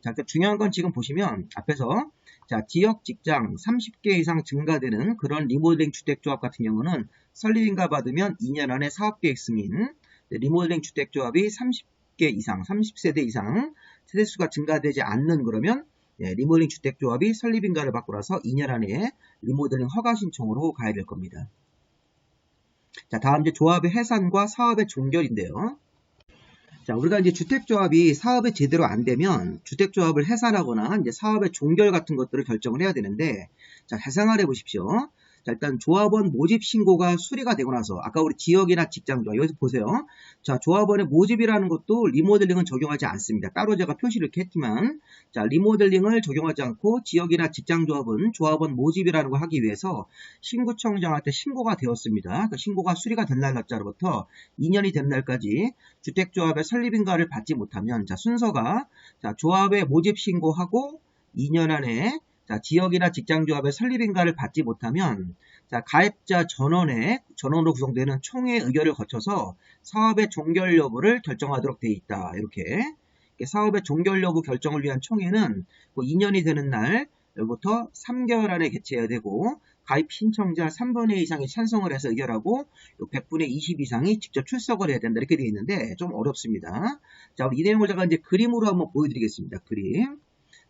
자, 중요한 건 지금 보시면 앞에서, 자, 지역 직장 30개 이상 증가되는 그런 리모델링 주택조합 같은 경우는 설립인가 받으면 2년 안에 사업계획 승인, 리모델링 주택조합이 30개 이상, 30세대 이상 세대수가 증가되지 않는, 그러면 리모델링 주택조합이 설립인가를 받고 나서 2년 안에 리모델링 허가 신청으로 가야 될 겁니다. 자, 다음 이제 조합의 해산과 사업의 종결인데요. 자, 우리가 이제 주택조합이 사업이 제대로 안 되면 주택조합을 해산하거나 이제 사업의 종결 같은 것들을 결정을 해야 되는데, 자, 잘 생각해 보십시오. 자, 일단 조합원 모집 신고가 수리가 되고 나서, 아까 우리 지역이나 직장조합, 여기서 보세요. 자, 조합원의 모집이라는 것도 리모델링은 적용하지 않습니다. 따로 제가 표시를 이렇게 했지만, 자, 리모델링을 적용하지 않고 지역이나 직장조합은 조합원 모집이라는 걸 하기 위해서 신구청장한테 신고가 되었습니다. 그러니까 신고가 수리가 된 날짜로부터 2년이 된 날까지 주택조합의 설립인가를 받지 못하면, 자, 순서가, 자, 조합의 모집 신고하고 2년 안에, 자, 지역이나 직장조합의 설립인가를 받지 못하면, 자, 가입자 전원으로 구성되는 총회 의결을 거쳐서 사업의 종결 여부를 결정하도록 되어 있다. 이렇게 사업의 종결 여부 결정을 위한 총회는 2년이 되는 날부터 3개월 안에 개최해야 되고, 가입 신청자 3분의 2 이상이 찬성을 해서 의결하고 100분의 20 이상이 직접 출석을 해야 된다. 이렇게 되어 있는데 좀 어렵습니다. 자, 이 내용을 제가 이제 그림으로 한번 보여드리겠습니다. 그림.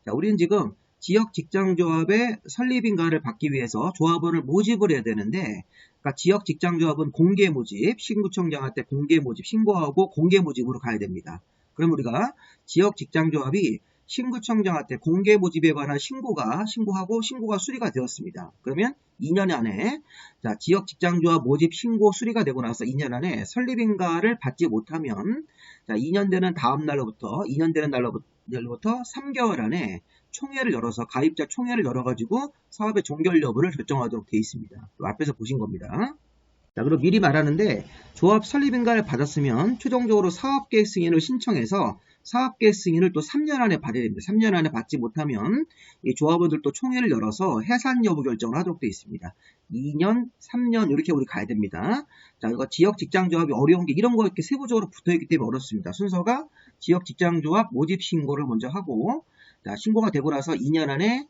자, 우리는 지금 지역 직장조합의 설립인가를 받기 위해서 조합원을 모집을 해야 되는데, 그러니까 지역 직장조합은 공개 모집, 신구청장한테 공개 모집 신고하고 공개 모집으로 가야 됩니다. 그럼 우리가 지역 직장조합이 신구청장한테 공개 모집에 관한 신고하고 신고가 수리가 되었습니다. 그러면 2년 안에, 자, 지역 직장조합 모집 신고 수리가 되고 나서 2년 안에 설립인가를 받지 못하면, 자, 2년 되는 날로부터 3개월 안에 총회를 열어서, 가입자 총회를 열어가지고 사업의 종결 여부를 결정하도록 되어 있습니다. 앞에서 보신 겁니다. 자, 그럼 미리 말하는데, 조합 설립인가를 받았으면 최종적으로 사업계획 승인을 신청해서 사업계획 승인을 또 3년 안에 받아야 됩니다. 3년 안에 받지 못하면 이 조합원들도 총회를 열어서 해산 여부 결정을 하도록 되어 있습니다. 2년, 3년 이렇게 우리 가야 됩니다. 자, 이거 지역 직장조합이 어려운 게 이런 거 이렇게 세부적으로 붙어있기 때문에 어렵습니다. 순서가 지역 직장조합 모집 신고를 먼저 하고, 자, 신고가 되고 나서 2년 안에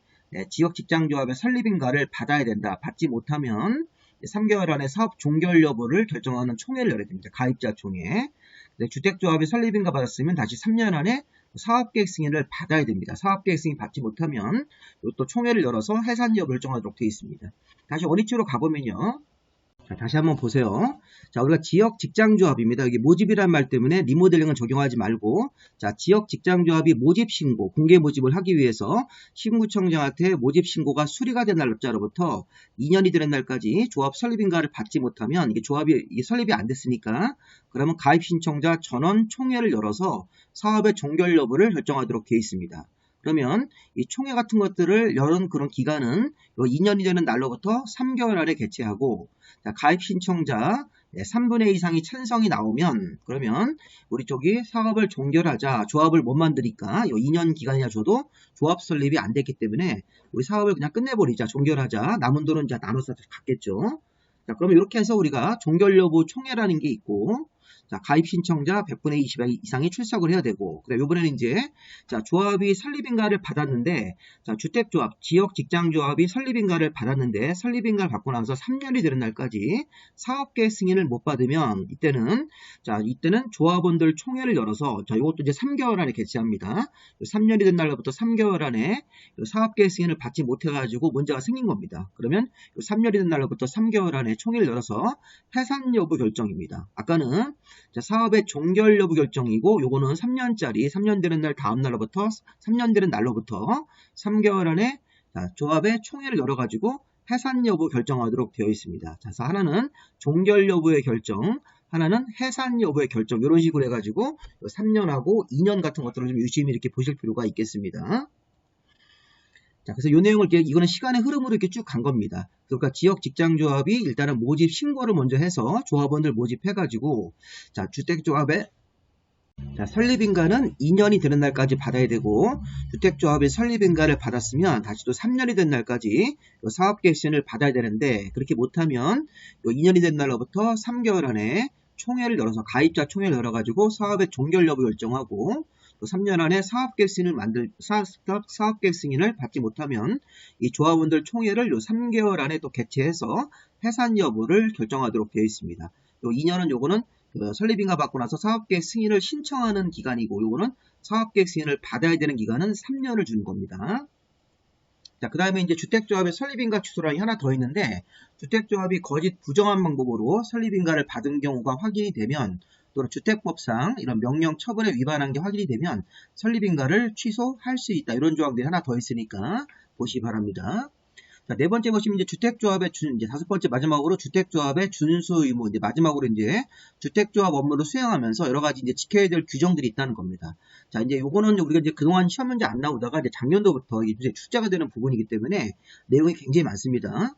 지역 직장조합의 설립인가를 받아야 된다. 받지 못하면 3개월 안에 사업 종결 여부를 결정하는 총회를 열어야 됩니다. 가입자 총회. 주택조합이 설립인가 받았으면 다시 3년 안에 사업계획 승인을 받아야 됩니다. 사업계획 승인 받지 못하면 또 총회를 열어서 해산 여부를 결정하도록 되어 있습니다. 다시 원위치로 가보면요. 자, 다시 한번 보세요. 자, 우리가 지역 직장조합입니다. 여기 모집이란 말 때문에 리모델링은 적용하지 말고, 자, 지역 직장조합이 모집 신고, 공개 모집을 하기 위해서 시군구청장한테 모집 신고가 수리가 된 날짜로부터 2년이 되는 날까지 조합 설립인가를 받지 못하면 이게 조합이 설립이 안 됐으니까 그러면 가입 신청자 전원 총회를 열어서 사업의 종결 여부를 결정하도록 되어 있습니다. 그러면 이 총회 같은 것들을 여는 그런 기간은 2년이 되는 날로부터 3개월 안에 개최하고, 자, 가입 신청자 3분의 2 이상이 찬성이 나오면 그러면 우리 쪽이 사업을 종결하자, 조합을 못 만드니까 2년 기간이나 줘도 조합 설립이 안 됐기 때문에 우리 사업을 그냥 끝내버리자, 종결하자, 남은 돈은 이제 나눠서 갖겠죠. 자, 그러면 이렇게 해서 우리가 종결 여부 총회라는 게 있고, 자, 가입 신청자 100분의 20 이상이 출석을 해야 되고, 그다음 이번에는 이제, 자, 조합이 설립인가를 받았는데, 자, 주택조합, 지역 직장조합이 설립인가를 받았는데, 설립인가를 받고 나서 3년이 되는 날까지 사업계획 승인을 못 받으면, 이때는 조합원들 총회를 열어서, 자, 이것도 이제 3개월 안에 개최합니다. 3년이 된 날로부터 3개월 안에 사업계획 승인을 받지 못해가지고 문제가 생긴 겁니다. 그러면 3년이 된 날로부터 3개월 안에 총회를 열어서 해산 여부 결정입니다. 아까는 자, 사업의 종결 여부 결정이고, 요거는 3년짜리, 3년 되는 날 다음 날로부터 3년 되는 날로부터 3개월 안에 자, 조합의 총회를 열어가지고 해산 여부 결정하도록 되어 있습니다. 자, 그래서 하나는 종결 여부의 결정, 하나는 해산 여부의 결정, 이런 식으로 해가지고 3년하고 2년 같은 것들을 좀 유심히 이렇게 보실 필요가 있겠습니다. 자, 그래서 이 내용을 이거는 시간의 흐름으로 이렇게 쭉 간 겁니다. 그러니까 지역 직장조합이 일단은 모집 신고를 먼저 해서 조합원들 모집해가지고, 자, 주택조합의 자, 설립인가는 2년이 되는 날까지 받아야 되고, 주택조합이 설립인가를 받았으면 다시 또 3년이 된 날까지 사업계획신을 받아야 되는데, 그렇게 못하면 2년이 된 날로부터 3개월 안에 총회를 열어서 가입자 총회를 열어가지고 사업의 종결 여부 결정하고, 또 3년 안에 사업계획 승인을 받지 못하면 이 조합원들 총회를 3개월 안에 또 개최해서 해산 여부를 결정하도록 되어 있습니다. 요 2년은 요거는 설립인가 받고 나서 사업계획 승인을 신청하는 기간이고, 요거는 사업계획 승인을 받아야 되는 기간은 3년을 주는 겁니다. 자, 그 다음에 이제 주택조합의 설립인가 취소란이 하나 더 있는데, 주택조합이 거짓 부정한 방법으로 설립인가를 받은 경우가 확인이 되면, 또는 주택법상 이런 명령 처분에 위반한 게 확인이 되면 설립인가를 취소할 수 있다. 이런 조항들이 하나 더 있으니까 보시기 바랍니다. 자, 네 번째 보시면 이제 주택조합의 이제 다섯 번째 마지막으로 주택조합의 준수 의무, 이제 마지막으로 이제 주택조합 업무를 수행하면서 여러 가지 이제 지켜야 될 규정들이 있다는 겁니다. 자, 이제 요거는 우리가 이제 그동안 시험 문제 안 나오다가 이제 작년도부터 이제 출제가 되는 부분이기 때문에 내용이 굉장히 많습니다.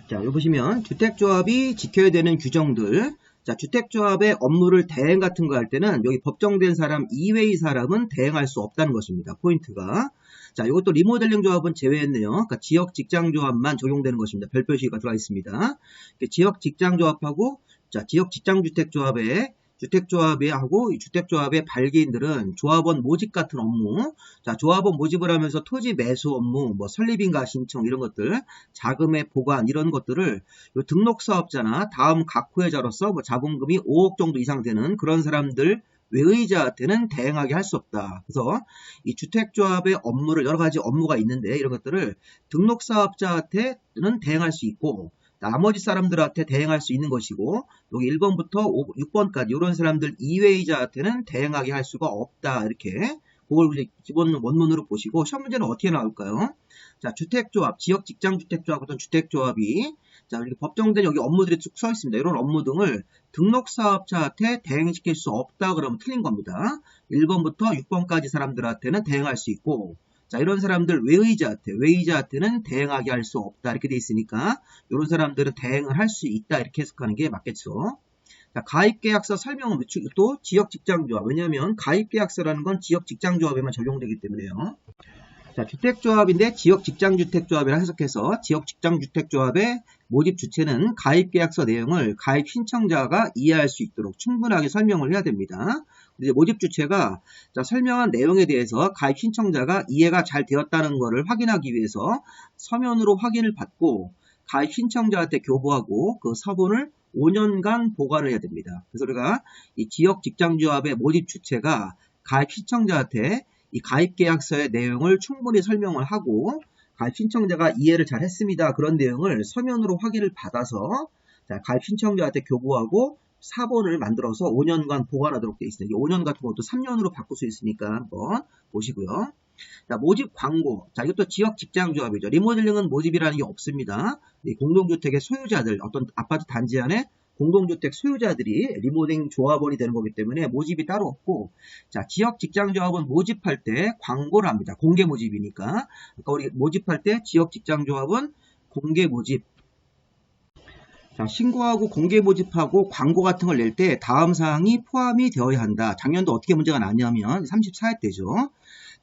자, 여기 보시면 주택조합이 지켜야 되는 규정들. 자, 주택조합의 업무를 대행 같은 거 할 때는 여기 법정된 사람 이외의 사람은 대행할 수 없다는 것입니다. 포인트가. 자, 이것도 리모델링 조합은 제외했네요. 그러니까 지역 직장조합만 적용되는 것입니다. 별 표시가 들어가 있습니다. 지역 직장조합하고, 자, 지역 직장주택조합에 주택조합하고 이 주택조합의 발기인들은 조합원 모집 같은 업무, 자, 조합원 모집을 하면서 토지 매수 업무, 뭐 설립인가 신청 이런 것들, 자금의 보관 이런 것들을 요 등록사업자나 다음 각후회자로서 뭐 자본금이 5억 정도 이상 되는 그런 사람들 외의자한테는 대행하게 할 수 없다. 그래서 이 주택조합의 업무를 여러 가지 업무가 있는데 이런 것들을 등록사업자한테는 대행할 수 있고, 나머지 사람들한테 대행할 수 있는 것이고, 여기 1번부터 6번까지 이런 사람들 이외의자한테는 대행하게 할 수가 없다. 이렇게 그걸 이제 기본 원문으로 보시고, 시험 문제는 어떻게 나올까요? 자, 주택조합, 지역 직장주택조합 어떤 주택조합이, 자, 이렇게 법정된 여기 업무들이 쭉 써 있습니다. 이런 업무 등을 등록사업자한테 대행시킬 수 없다 그러면 틀린 겁니다. 1번부터 6번까지 사람들한테는 대행할 수 있고, 자, 이런 사람들 외의자한테는 대행하게 할 수 없다. 이렇게 돼 있으니까, 이런 사람들은 대행을 할 수 있다. 이렇게 해석하는 게 맞겠죠. 자, 가입계약서 설명은 또 지역직장조합. 왜냐하면 가입계약서라는 건 지역직장조합에만 적용되기 때문에요. 자, 주택조합인데 지역직장주택조합이라 해석해서 지역직장주택조합의 모집 주체는 가입계약서 내용을 가입 신청자가 이해할 수 있도록 충분하게 설명을 해야 됩니다. 이제 모집 주체가 자, 설명한 내용에 대해서 가입 신청자가 이해가 잘 되었다는 것을 확인하기 위해서 서면으로 확인을 받고 가입 신청자한테 교부하고 그 서본을 5년간 보관을 해야 됩니다. 그래서 우리가 이 지역 직장조합의 모집 주체가 가입 신청자한테 이 가입 계약서의 내용을 충분히 설명을 하고 가입 신청자가 이해를 잘 했습니다. 그런 내용을 서면으로 확인을 받아서 자, 가입 신청자한테 교부하고 사본을 만들어서 5년간 보관하도록 되어 있습니다. 5년 같은 것도 3년으로 바꿀 수 있으니까 한번 보시고요. 자, 모집 광고. 자, 이것도 지역 직장조합이죠. 리모델링은 모집이라는 게 없습니다. 이 공동주택의 소유자들, 어떤 아파트 단지 안에 공동주택 소유자들이 리모델링 조합원이 되는 거기 때문에 모집이 따로 없고, 자, 지역 직장조합은 모집할 때 광고를 합니다. 공개 모집이니까. 그러니까 우리 모집할 때 지역 직장조합은 공개 모집. 자, 신고하고 공개 모집하고 광고 같은 걸 낼 때 다음 사항이 포함이 되어야 한다. 작년도 어떻게 문제가 나냐면 34회 때죠.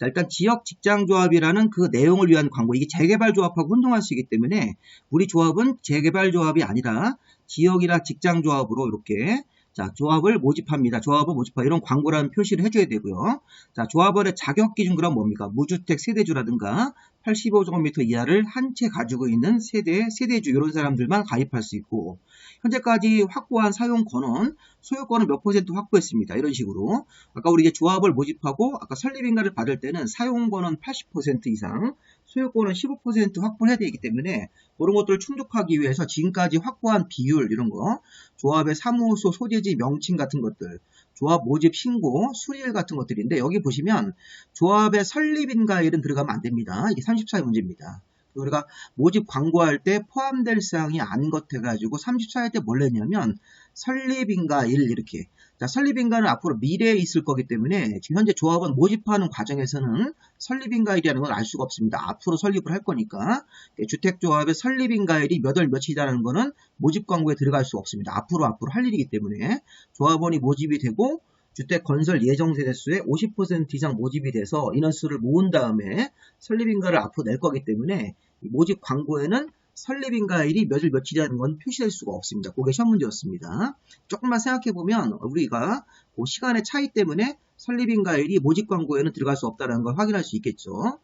자, 일단 지역 직장조합이라는 그 내용을 위한 광고, 이게 재개발 조합하고 혼동할 수 있기 때문에 우리 조합은 재개발 조합이 아니라 지역이나 직장조합으로 이렇게 자, 조합을 모집합니다. 조합을 모집하다. 이런 광고라는 표시를 해줘야 되고요. 자, 조합원의 자격 기준 그럼 뭡니까? 무주택 세대주라든가 85제곱미터 이하를 한 채 가지고 있는 세대주 이런 사람들만 가입할 수 있고 현재까지 확보한 사용 권원, 소유권은 몇 % 확보했습니다. 이런 식으로 아까 우리 이제 조합을 모집하고 아까 설립인가를 받을 때는 사용 권원 80% 이상, 소유권은 15% 확보해야 되기 때문에 그런 것들을 충족하기 위해서 지금까지 확보한 비율 이런 거, 조합의 사무소 소재지 명칭 같은 것들, 조합 모집 신고, 수리일 같은 것들인데 여기 보시면 조합의 설립인가일은 들어가면 안 됩니다. 이게 34의 문제입니다. 우리가 모집 광고할 때 포함될 사항이 안 겉해가지고 34회 때 뭘 냈냐면 설립인가일 이렇게. 자, 설립인가는 앞으로 미래에 있을 거기 때문에 지금 현재 조합원 모집하는 과정에서는 설립인가일이라는 걸 알 수가 없습니다. 앞으로 설립을 할 거니까 주택조합의 설립인가일이 몇 월 며칠이라는 거는 모집 광고에 들어갈 수 없습니다. 앞으로 할 일이기 때문에 조합원이 모집이 되고 주택 건설 예정 세대수의 50% 이상 모집이 돼서 인원수를 모은 다음에 설립인가를 앞으로 낼 거기 때문에 모집 광고에는 설립인가일이 몇 일 며칠이라는 건 표시될 수가 없습니다. 그게 시험 문제였습니다. 조금만 생각해보면 우리가 그 시간의 차이 때문에 설립인가일이 모집 광고에는 들어갈 수 없다는 걸 확인할 수 있겠죠.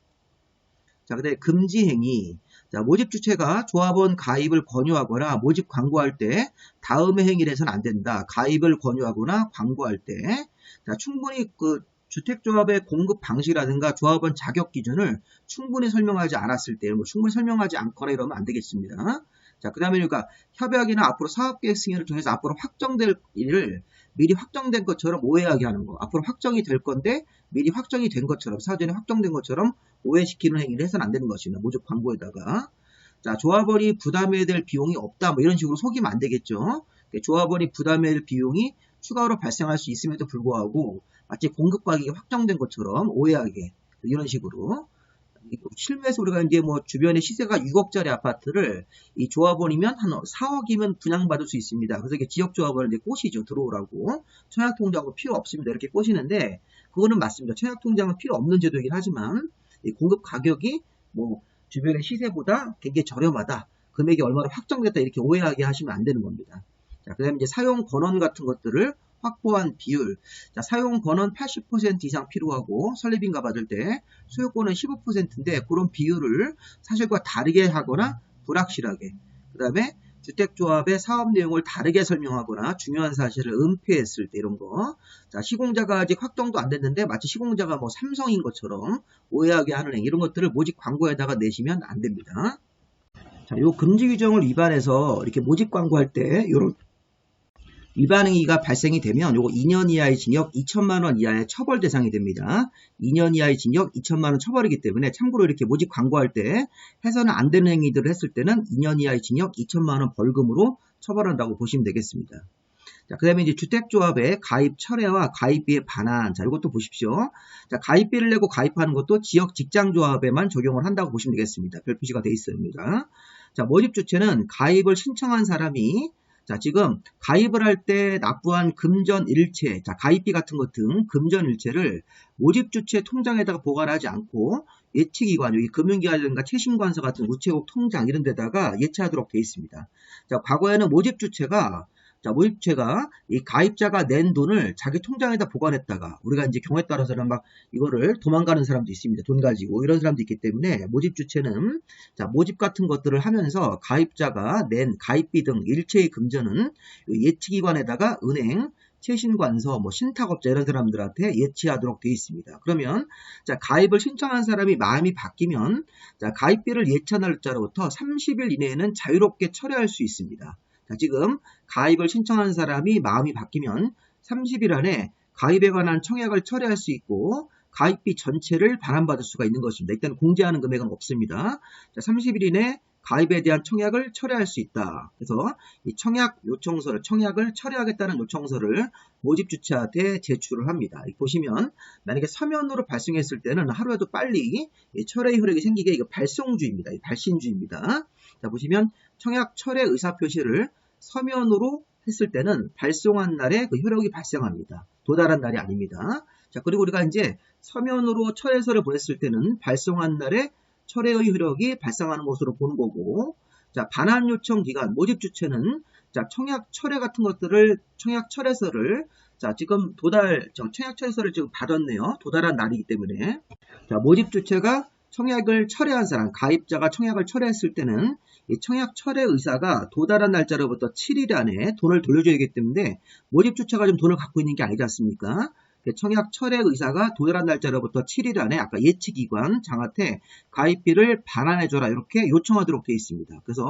자, 그다음에 금지 행위. 자, 모집 주체가 조합원 가입을 권유하거나 모집 광고할 때 다음의 행위를 해서는 안 된다. 가입을 권유하거나 광고할 때 자, 충분히 그 주택조합의 공급 방식이라든가 조합원 자격 기준을 충분히 설명하지 않았을 때, 충분히 설명하지 않거나 이러면 안 되겠습니다. 자, 그 다음에 그러니까 협약이나 앞으로 사업계획 승인을 통해서 앞으로 확정될 일을 미리 확정된 것처럼 오해하게 하는 거. 앞으로 확정이 될 건데 미리 확정이 된 것처럼 사전에 확정된 것처럼 오해시키는 행위를 해서는 안 되는 것입니다. 모집 광고에다가. 자, 조합원이 부담해야 될 비용이 없다. 이런 식으로 속이면 안 되겠죠. 조합원이 부담해야 될 비용이 추가로 발생할 수 있음에도 불구하고 마치 공급 가격이 확정된 것처럼 오해하게 이런 식으로 실무에서 우리가 이제 주변에 시세가 6억짜리 아파트를 이 조합원이면 한 4억이면 분양받을 수 있습니다. 그래서 이게 지역 조합원을 이제 꼬시죠. 들어오라고. 청약통장은 필요 없습니다. 이렇게 꼬시는데 그거는 맞습니다. 청약통장은 필요 없는 제도이긴 하지만 이 공급 가격이 주변의 시세보다 굉장히 저렴하다. 금액이 얼마나 확정됐다 이렇게 오해하게 하시면 안 되는 겁니다. 자, 그 다음에 이제 사용 권원 같은 것들을 확보한 비율. 자, 사용 권원 80% 이상 필요하고 설립인가 받을 때 소유권은 15%인데 그런 비율을 사실과 다르게 하거나 불확실하게. 그 다음에 주택조합의 사업 내용을 다르게 설명하거나 중요한 사실을 은폐했을 때 이런 거. 자, 시공자가 아직 확정도 안 됐는데 마치 시공자가 삼성인 것처럼 오해하게 하는 행위 이런 것들을 모집 광고에다가 내시면 안 됩니다. 자, 요 금지 규정을 위반해서 이렇게 모집 광고할 때 요런 위반 행위가 발생이 되면 요거 2년 이하의 징역 2천만 원 이하의 처벌 대상이 됩니다. 2년 이하의 징역 2천만 원 처벌이기 때문에 참고로 이렇게 모집 광고할 때 해서는 안 되는 행위들을 했을 때는 2년 이하의 징역 2천만 원 벌금으로 처벌한다고 보시면 되겠습니다. 자, 그 다음에 이제 주택조합의 가입 철회와 가입비의 반환. 자, 이것도 보십시오. 자, 가입비를 내고 가입하는 것도 지역 직장조합에만 적용을 한다고 보시면 되겠습니다. 별 표시가 되어 있습니다. 자, 모집 주체는 가입을 신청한 사람이 자, 지금 가입을 할 때 납부한 금전 일체, 자, 가입비 같은 것 등 금전 일체를 모집 주체 통장에다가 보관하지 않고 예치기관, 여기 금융기관이라든가 채심관서 같은 우체국 통장 이런 데다가 예치하도록 되어 있습니다. 자, 과거에는 모집 주체가 이 가입자가 낸 돈을 자기 통장에다 보관했다가 우리가 이제 경우에 따라서는 막 이거를 도망가는 사람도 있습니다. 돈 가지고 이런 사람도 있기 때문에 모집 주체는 자, 모집 같은 것들을 하면서 가입자가 낸 가입비 등 일체의 금전은 예치기관에다가 은행, 최신관서, 뭐 신탁업자 이런 사람들한테 예치하도록 되어 있습니다. 그러면 자, 가입을 신청한 사람이 마음이 바뀌면 자, 가입비를 예치한 날짜로부터 30일 이내에는 자유롭게 철회할 수 있습니다. 자, 지금 가입을 신청한 사람이 마음이 바뀌면 30일 안에 가입에 관한 청약을 철회할 수 있고 가입비 전체를 반환받을 수가 있는 것입니다. 일단 공제하는 금액은 없습니다. 자, 30일 이내 가입에 대한 청약을 철회할 수 있다. 그래서 이 청약 요청서를, 청약을 철회하겠다는 요청서를 모집 주체한테 제출을 합니다. 보시면 만약에 서면으로 발송했을 때는 하루라도 빨리 철회 효력이 생기게 이거 발송주의입니다. 발신주의입니다. 자, 보시면 청약 철회 의사 표시를 서면으로 했을 때는 발송한 날에 그 효력이 발생합니다. 도달한 날이 아닙니다. 자, 그리고 우리가 이제 서면으로 철회서를 보냈을 때는 발송한 날에 철회의 효력이 발생하는 것으로 보는 거고, 자, 반환 요청 기간, 모집 주체는 자, 청약 철회 같은 것들을, 청약 철회서를, 자, 지금 청약 철회서를 지금 받았네요. 도달한 날이기 때문에. 자, 모집 주체가 청약을 철회한 사람, 가입자가 청약을 철회했을 때는 이 청약 철회 의사가 도달한 날짜로부터 7일 안에 돈을 돌려줘야 하기 때문에 모집 주체가 좀 돈을 갖고 있는 게 아니지 않습니까? 청약 철회 의사가 도달한 날짜로부터 7일 안에 아까 예치기관 장한테 가입비를 반환해줘라 이렇게 요청하도록 되어 있습니다. 그래서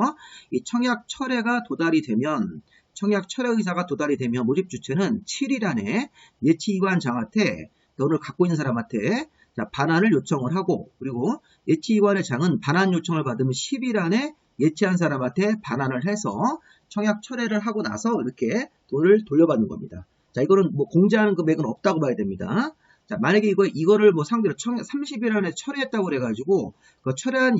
이 청약 철회가 도달이 되면 청약 철회 의사가 도달이 되면 모집 주체는 7일 안에 예치기관 장한테 돈을 갖고 있는 사람한테 자, 반환을 요청을 하고 그리고 예치기관의 장은 반환 요청을 받으면 10일 안에 예치한 사람한테 반환을 해서 청약 철회를 하고 나서 이렇게 돈을 돌려받는 겁니다. 자, 이거는 뭐 공제하는 금액은 없다고 봐야 됩니다. 자, 만약에 이거를 뭐 상대로 30일 안에 철회했다고 그래가지고 그 철회를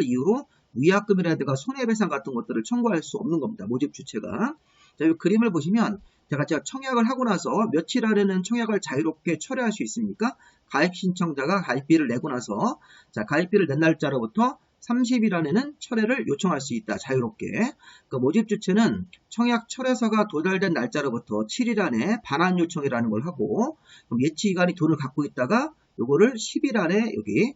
이유로 위약금이라든가 손해배상 같은 것들을 청구할 수 없는 겁니다. 모집 주체가. 자, 이 그림을 보시면 제가 청약을 하고 나서 며칠 안에는 청약을 자유롭게 철회할 수 있습니까? 가입 신청자가 가입비를 내고 나서 자, 가입비를 낸 날짜로부터 30일 안에는 철회를 요청할 수 있다. 자유롭게. 그 모집 주체는 청약 철회서가 도달된 날짜로부터 7일 안에 반환 요청이라는 걸 하고 그럼 예치기관이 돈을 갖고 있다가 요거를 10일 안에 여기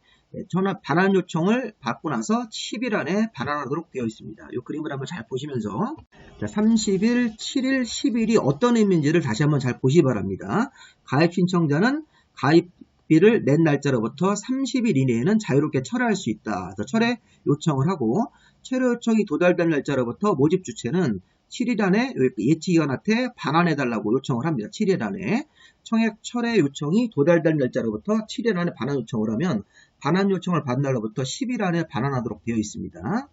반환 요청을 받고 나서 10일 안에 반환하도록 되어 있습니다. 이 그림을 한번 잘 보시면서 자, 30일, 7일, 10일이 어떤 의미인지를 다시 한번 잘 보시기 바랍니다. 가입 신청자는 가입비를 낸 날짜로부터 30일 이내에는 자유롭게 철회할 수 있다. 그래서 철회 요청을 하고 철회 요청이 도달된 날짜로부터 모집 주체는 7일 안에 예치기관한테 반환해달라고 요청을 합니다. 7일 안에 청약 철회 요청이 도달된 날짜로부터 7일 안에 반환 요청을 하면 반환 요청을 받은 날로부터 10일 안에 반환하도록 되어 있습니다.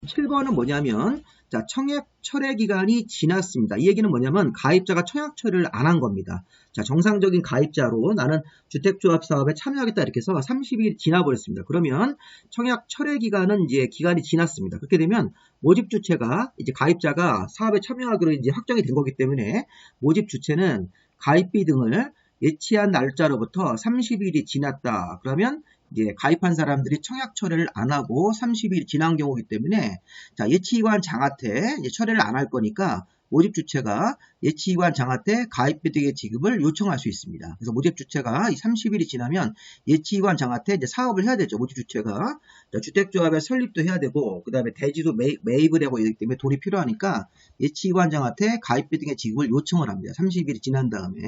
7번은 뭐냐면 자, 청약 철회 기간이 지났습니다. 이 얘기는 뭐냐면 가입자가 청약 철회를 안 한 겁니다. 자, 정상적인 가입자로 나는 주택조합 사업에 참여하겠다 이렇게 해서 30일이 지나버렸습니다. 그러면 청약 철회 기간은 이제 기간이 지났습니다. 그렇게 되면 모집 주체가 이제 가입자가 사업에 참여하기로 이제 확정이 된 거기 때문에 모집 주체는 가입비 등을 예치한 날짜로부터 30일이 지났다. 그러면 이제 가입한 사람들이 청약 철회를 안 하고 30일이 지난 경우이기 때문에 자, 예치기관 장한테 철회를 안 할 거니까 모집 주체가 예치기관 장한테 가입비 등의 지급을 요청할 수 있습니다. 그래서 모집 주체가 이 30일이 지나면 예치기관 장한테 이제 사업을 해야 되죠. 모집 주체가 주택조합의 설립도 해야 되고 그 다음에 대지도 매입을 하고 있기 때문에 돈이 필요하니까 예치기관 장한테 가입비 등의 지급을 요청을 합니다. 30일이 지난 다음에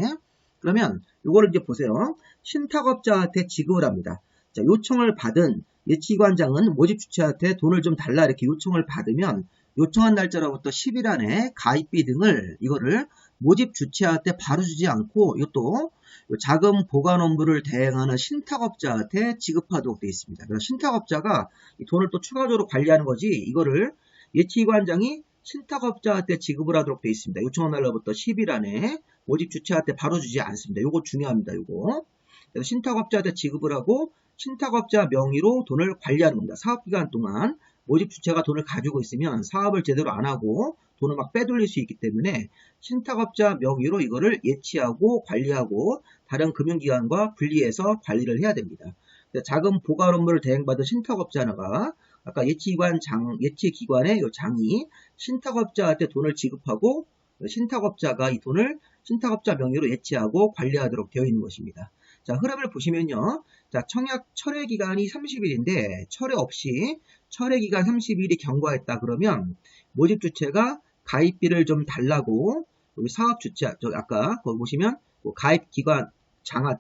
그러면 이거를 이제 보세요. 신탁업자한테 지급을 합니다. 자, 요청을 받은 예치기관장은 모집 주체한테 돈을 좀 달라 이렇게 요청을 받으면 요청한 날짜로부터 10일 안에 가입비 등을 이거를 모집 주체한테 바로 주지 않고 이것도 자금 보관 업무를 대행하는 신탁업자한테 지급하도록 되어 있습니다. 그래서 신탁업자가 이 돈을 또 추가적으로 관리하는 거지 이거를 예치기관장이 신탁업자한테 지급을 하도록 되어 있습니다. 요청한 날로부터 10일 안에 모집 주체한테 바로 주지 않습니다. 요거 중요합니다. 요거. 그래서 신탁업자한테 지급을 하고 신탁업자 명의로 돈을 관리하는 겁니다. 사업기간 동안 모집 주체가 돈을 가지고 있으면 사업을 제대로 안 하고 돈을 막 빼돌릴 수 있기 때문에 신탁업자 명의로 이거를 예치하고 관리하고 다른 금융기관과 분리해서 관리를 해야 됩니다. 자금 보관 업무를 대행받은 신탁업자가 아까 예치기관의 장이 신탁업자한테 돈을 지급하고 신탁업자가 이 돈을 신탁업자 명의로 예치하고 관리하도록 되어 있는 것입니다. 자, 흐름을 보시면요. 자, 청약 철회 기간이 30일인데 철회 없이 철회 기간 30일이 경과했다 그러면 모집 주체가 가입비를 좀 달라고 여기 사업주체, 아까 거기 보시면 가입기관 장하,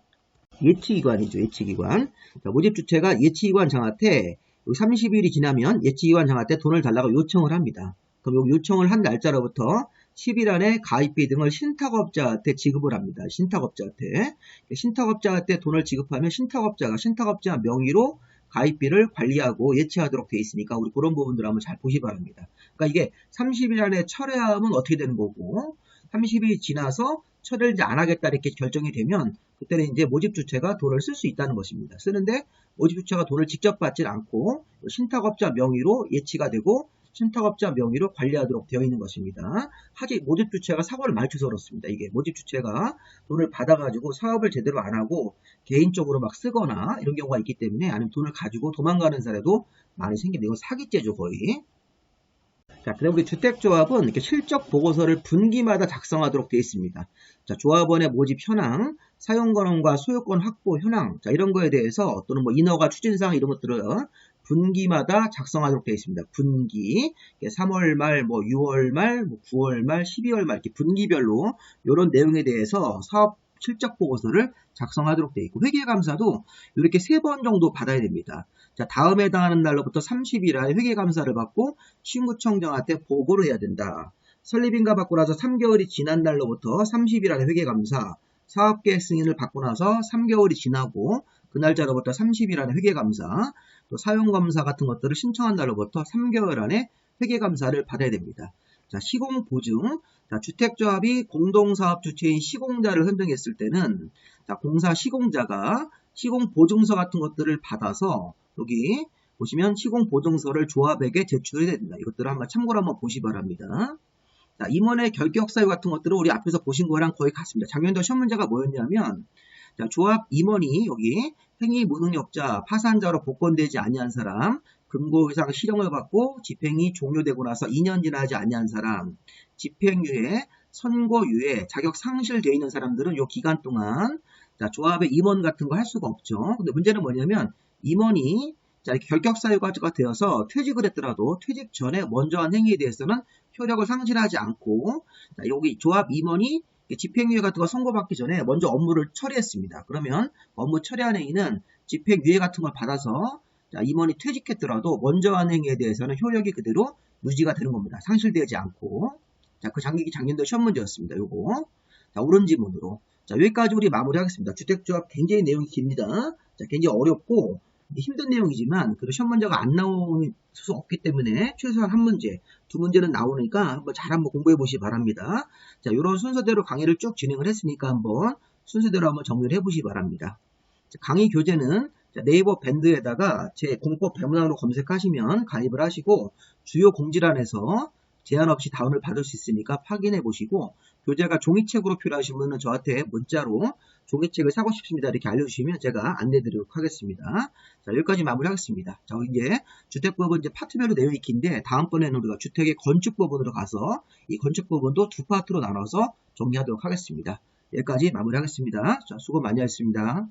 예치기관이죠. 예치기관. 자, 모집주체가 예치기관 장한테 30일이 지나면 예치기관 장한테 돈을 달라고 요청을 합니다. 그럼 여기 요청을 한 날짜로부터 10일 안에 가입비 등을 신탁업자한테 지급을 합니다. 신탁업자한테 돈을 지급하면 신탁업자 명의로 가입비를 관리하고 예치하도록 되어 있으니까 우리 그런 부분들 한번 잘 보시 바랍니다. 그러니까 이게 30일 안에 철회하면 어떻게 되는 거고 30일이 지나서 철회를 이제 안 하겠다 이렇게 결정이 되면 그때는 이제 모집주체가 돈을 쓸 수 있다는 것입니다. 쓰는데 모집주체가 돈을 직접 받질 않고 신탁업자 명의로 예치가 되고 신탁업자 명의로 관리하도록 되어 있는 것입니다. 하지 모집주체가 사고를 많이 쳐서 그렇습니다. 이게 모집주체가 돈을 받아가지고 사업을 제대로 안 하고 개인적으로 막 쓰거나 이런 경우가 있기 때문에 아니면 돈을 가지고 도망가는 사례도 많이 생깁니다. 이건 사기죄죠 거의. 자, 그다음 우리 주택조합은 이렇게 실적 보고서를 분기마다 작성하도록 되어 있습니다. 자, 조합원의 모집 현황, 사용권과 소유권 확보 현황, 자, 이런 거에 대해서 또는 뭐 인허가 추진사항 이런 것들을 분기마다 작성하도록 되어 있습니다. 분기, 3월 말, 뭐 6월 말, 뭐 9월 말, 12월 말 이렇게 분기별로 이런 내용에 대해서 사업 실적 보고서를 작성하도록 되어 있고 회계감사도 이렇게 3번 정도 받아야 됩니다. 자, 다음에 해당하는 날로부터 30일 안에 회계감사를 받고 신구청장한테 보고를 해야 된다. 설립인가 받고 나서 3개월이 지난 날로부터 30일 안에 회계감사, 사업계획 승인을 받고 나서 3개월이 지나고 그 날짜로부터 30일 안에 회계감사, 또 사용검사 같은 것들을 신청한 날로부터 3개월 안에 회계감사를 받아야 됩니다. 자, 시공보증. 자, 주택조합이 공동사업 주체인 시공자를 선정했을 때는 자, 공사 시공자가 시공보증서 같은 것들을 받아서 여기 보시면 시공보증서를 조합에게 제출해야 됩니다. 이것들을 한번 참고로 한번 보시 바랍니다. 자, 임원의 결격사유 같은 것들은 우리 앞에서 보신 거랑 거의 같습니다. 작년도 시험 문제가 뭐였냐면 자, 조합 임원이 여기 행위 무능력자, 파산자로 복권되지 아니한 사람, 금고 이상 실형을 받고 집행이 종료되고 나서 2년 지나지 아니한 사람, 집행유예, 선고유예, 자격 상실되어 있는 사람들은 이 기간 동안 자, 조합의 임원 같은 거 할 수가 없죠. 근데 문제는 뭐냐면 임원이 자, 이렇게 결격사유가 되어서 퇴직을 했더라도 퇴직 전에 먼저 한 행위에 대해서는 효력을 상실하지 않고 자, 여기 조합 임원이 집행유예 같은 거 선고받기 전에 먼저 업무를 처리했습니다. 그러면 업무 처리한 행위는 집행유예 같은 걸 받아서 자, 임원이 퇴직했더라도 먼저 한 행위에 대해서는 효력이 그대로 유지가 되는 겁니다. 상실되지 않고. 자, 그 작년도 시험 문제였습니다. 요거. 자, 옳은 지문으로. 자, 여기까지 우리 마무리하겠습니다. 주택조합 굉장히 내용이 깁니다. 자, 굉장히 어렵고 힘든 내용이지만 그래도 시험 문제가 안 나올 수 없기 때문에 최소한 한 문제, 두 문제는 나오니까 한번 공부해 보시기 바랍니다. 자, 이런 순서대로 강의를 쭉 진행을 했으니까 한번 순서대로 한번 정리를 해 보시기 바랍니다. 자, 강의 교재는 네이버 밴드에다가 제 공법 배문항으로 검색하시면 가입을 하시고 주요 공지란에서 제한 없이 다운을 받을 수 있으니까 확인해 보시고 교재가 종이책으로 필요하신 분은 저한테 문자로 종이책을 사고 싶습니다 이렇게 알려주시면 제가 안내 드리도록 하겠습니다. 자, 여기까지 마무리하겠습니다. 자, 이제 주택법은 이제 파트별로 내용이 긴데 다음번에는 우리가 주택의 건축법원으로 가서 이 건축법원도 두 파트로 나눠서 정리하도록 하겠습니다. 여기까지 마무리하겠습니다. 자, 수고 많이 하셨습니다.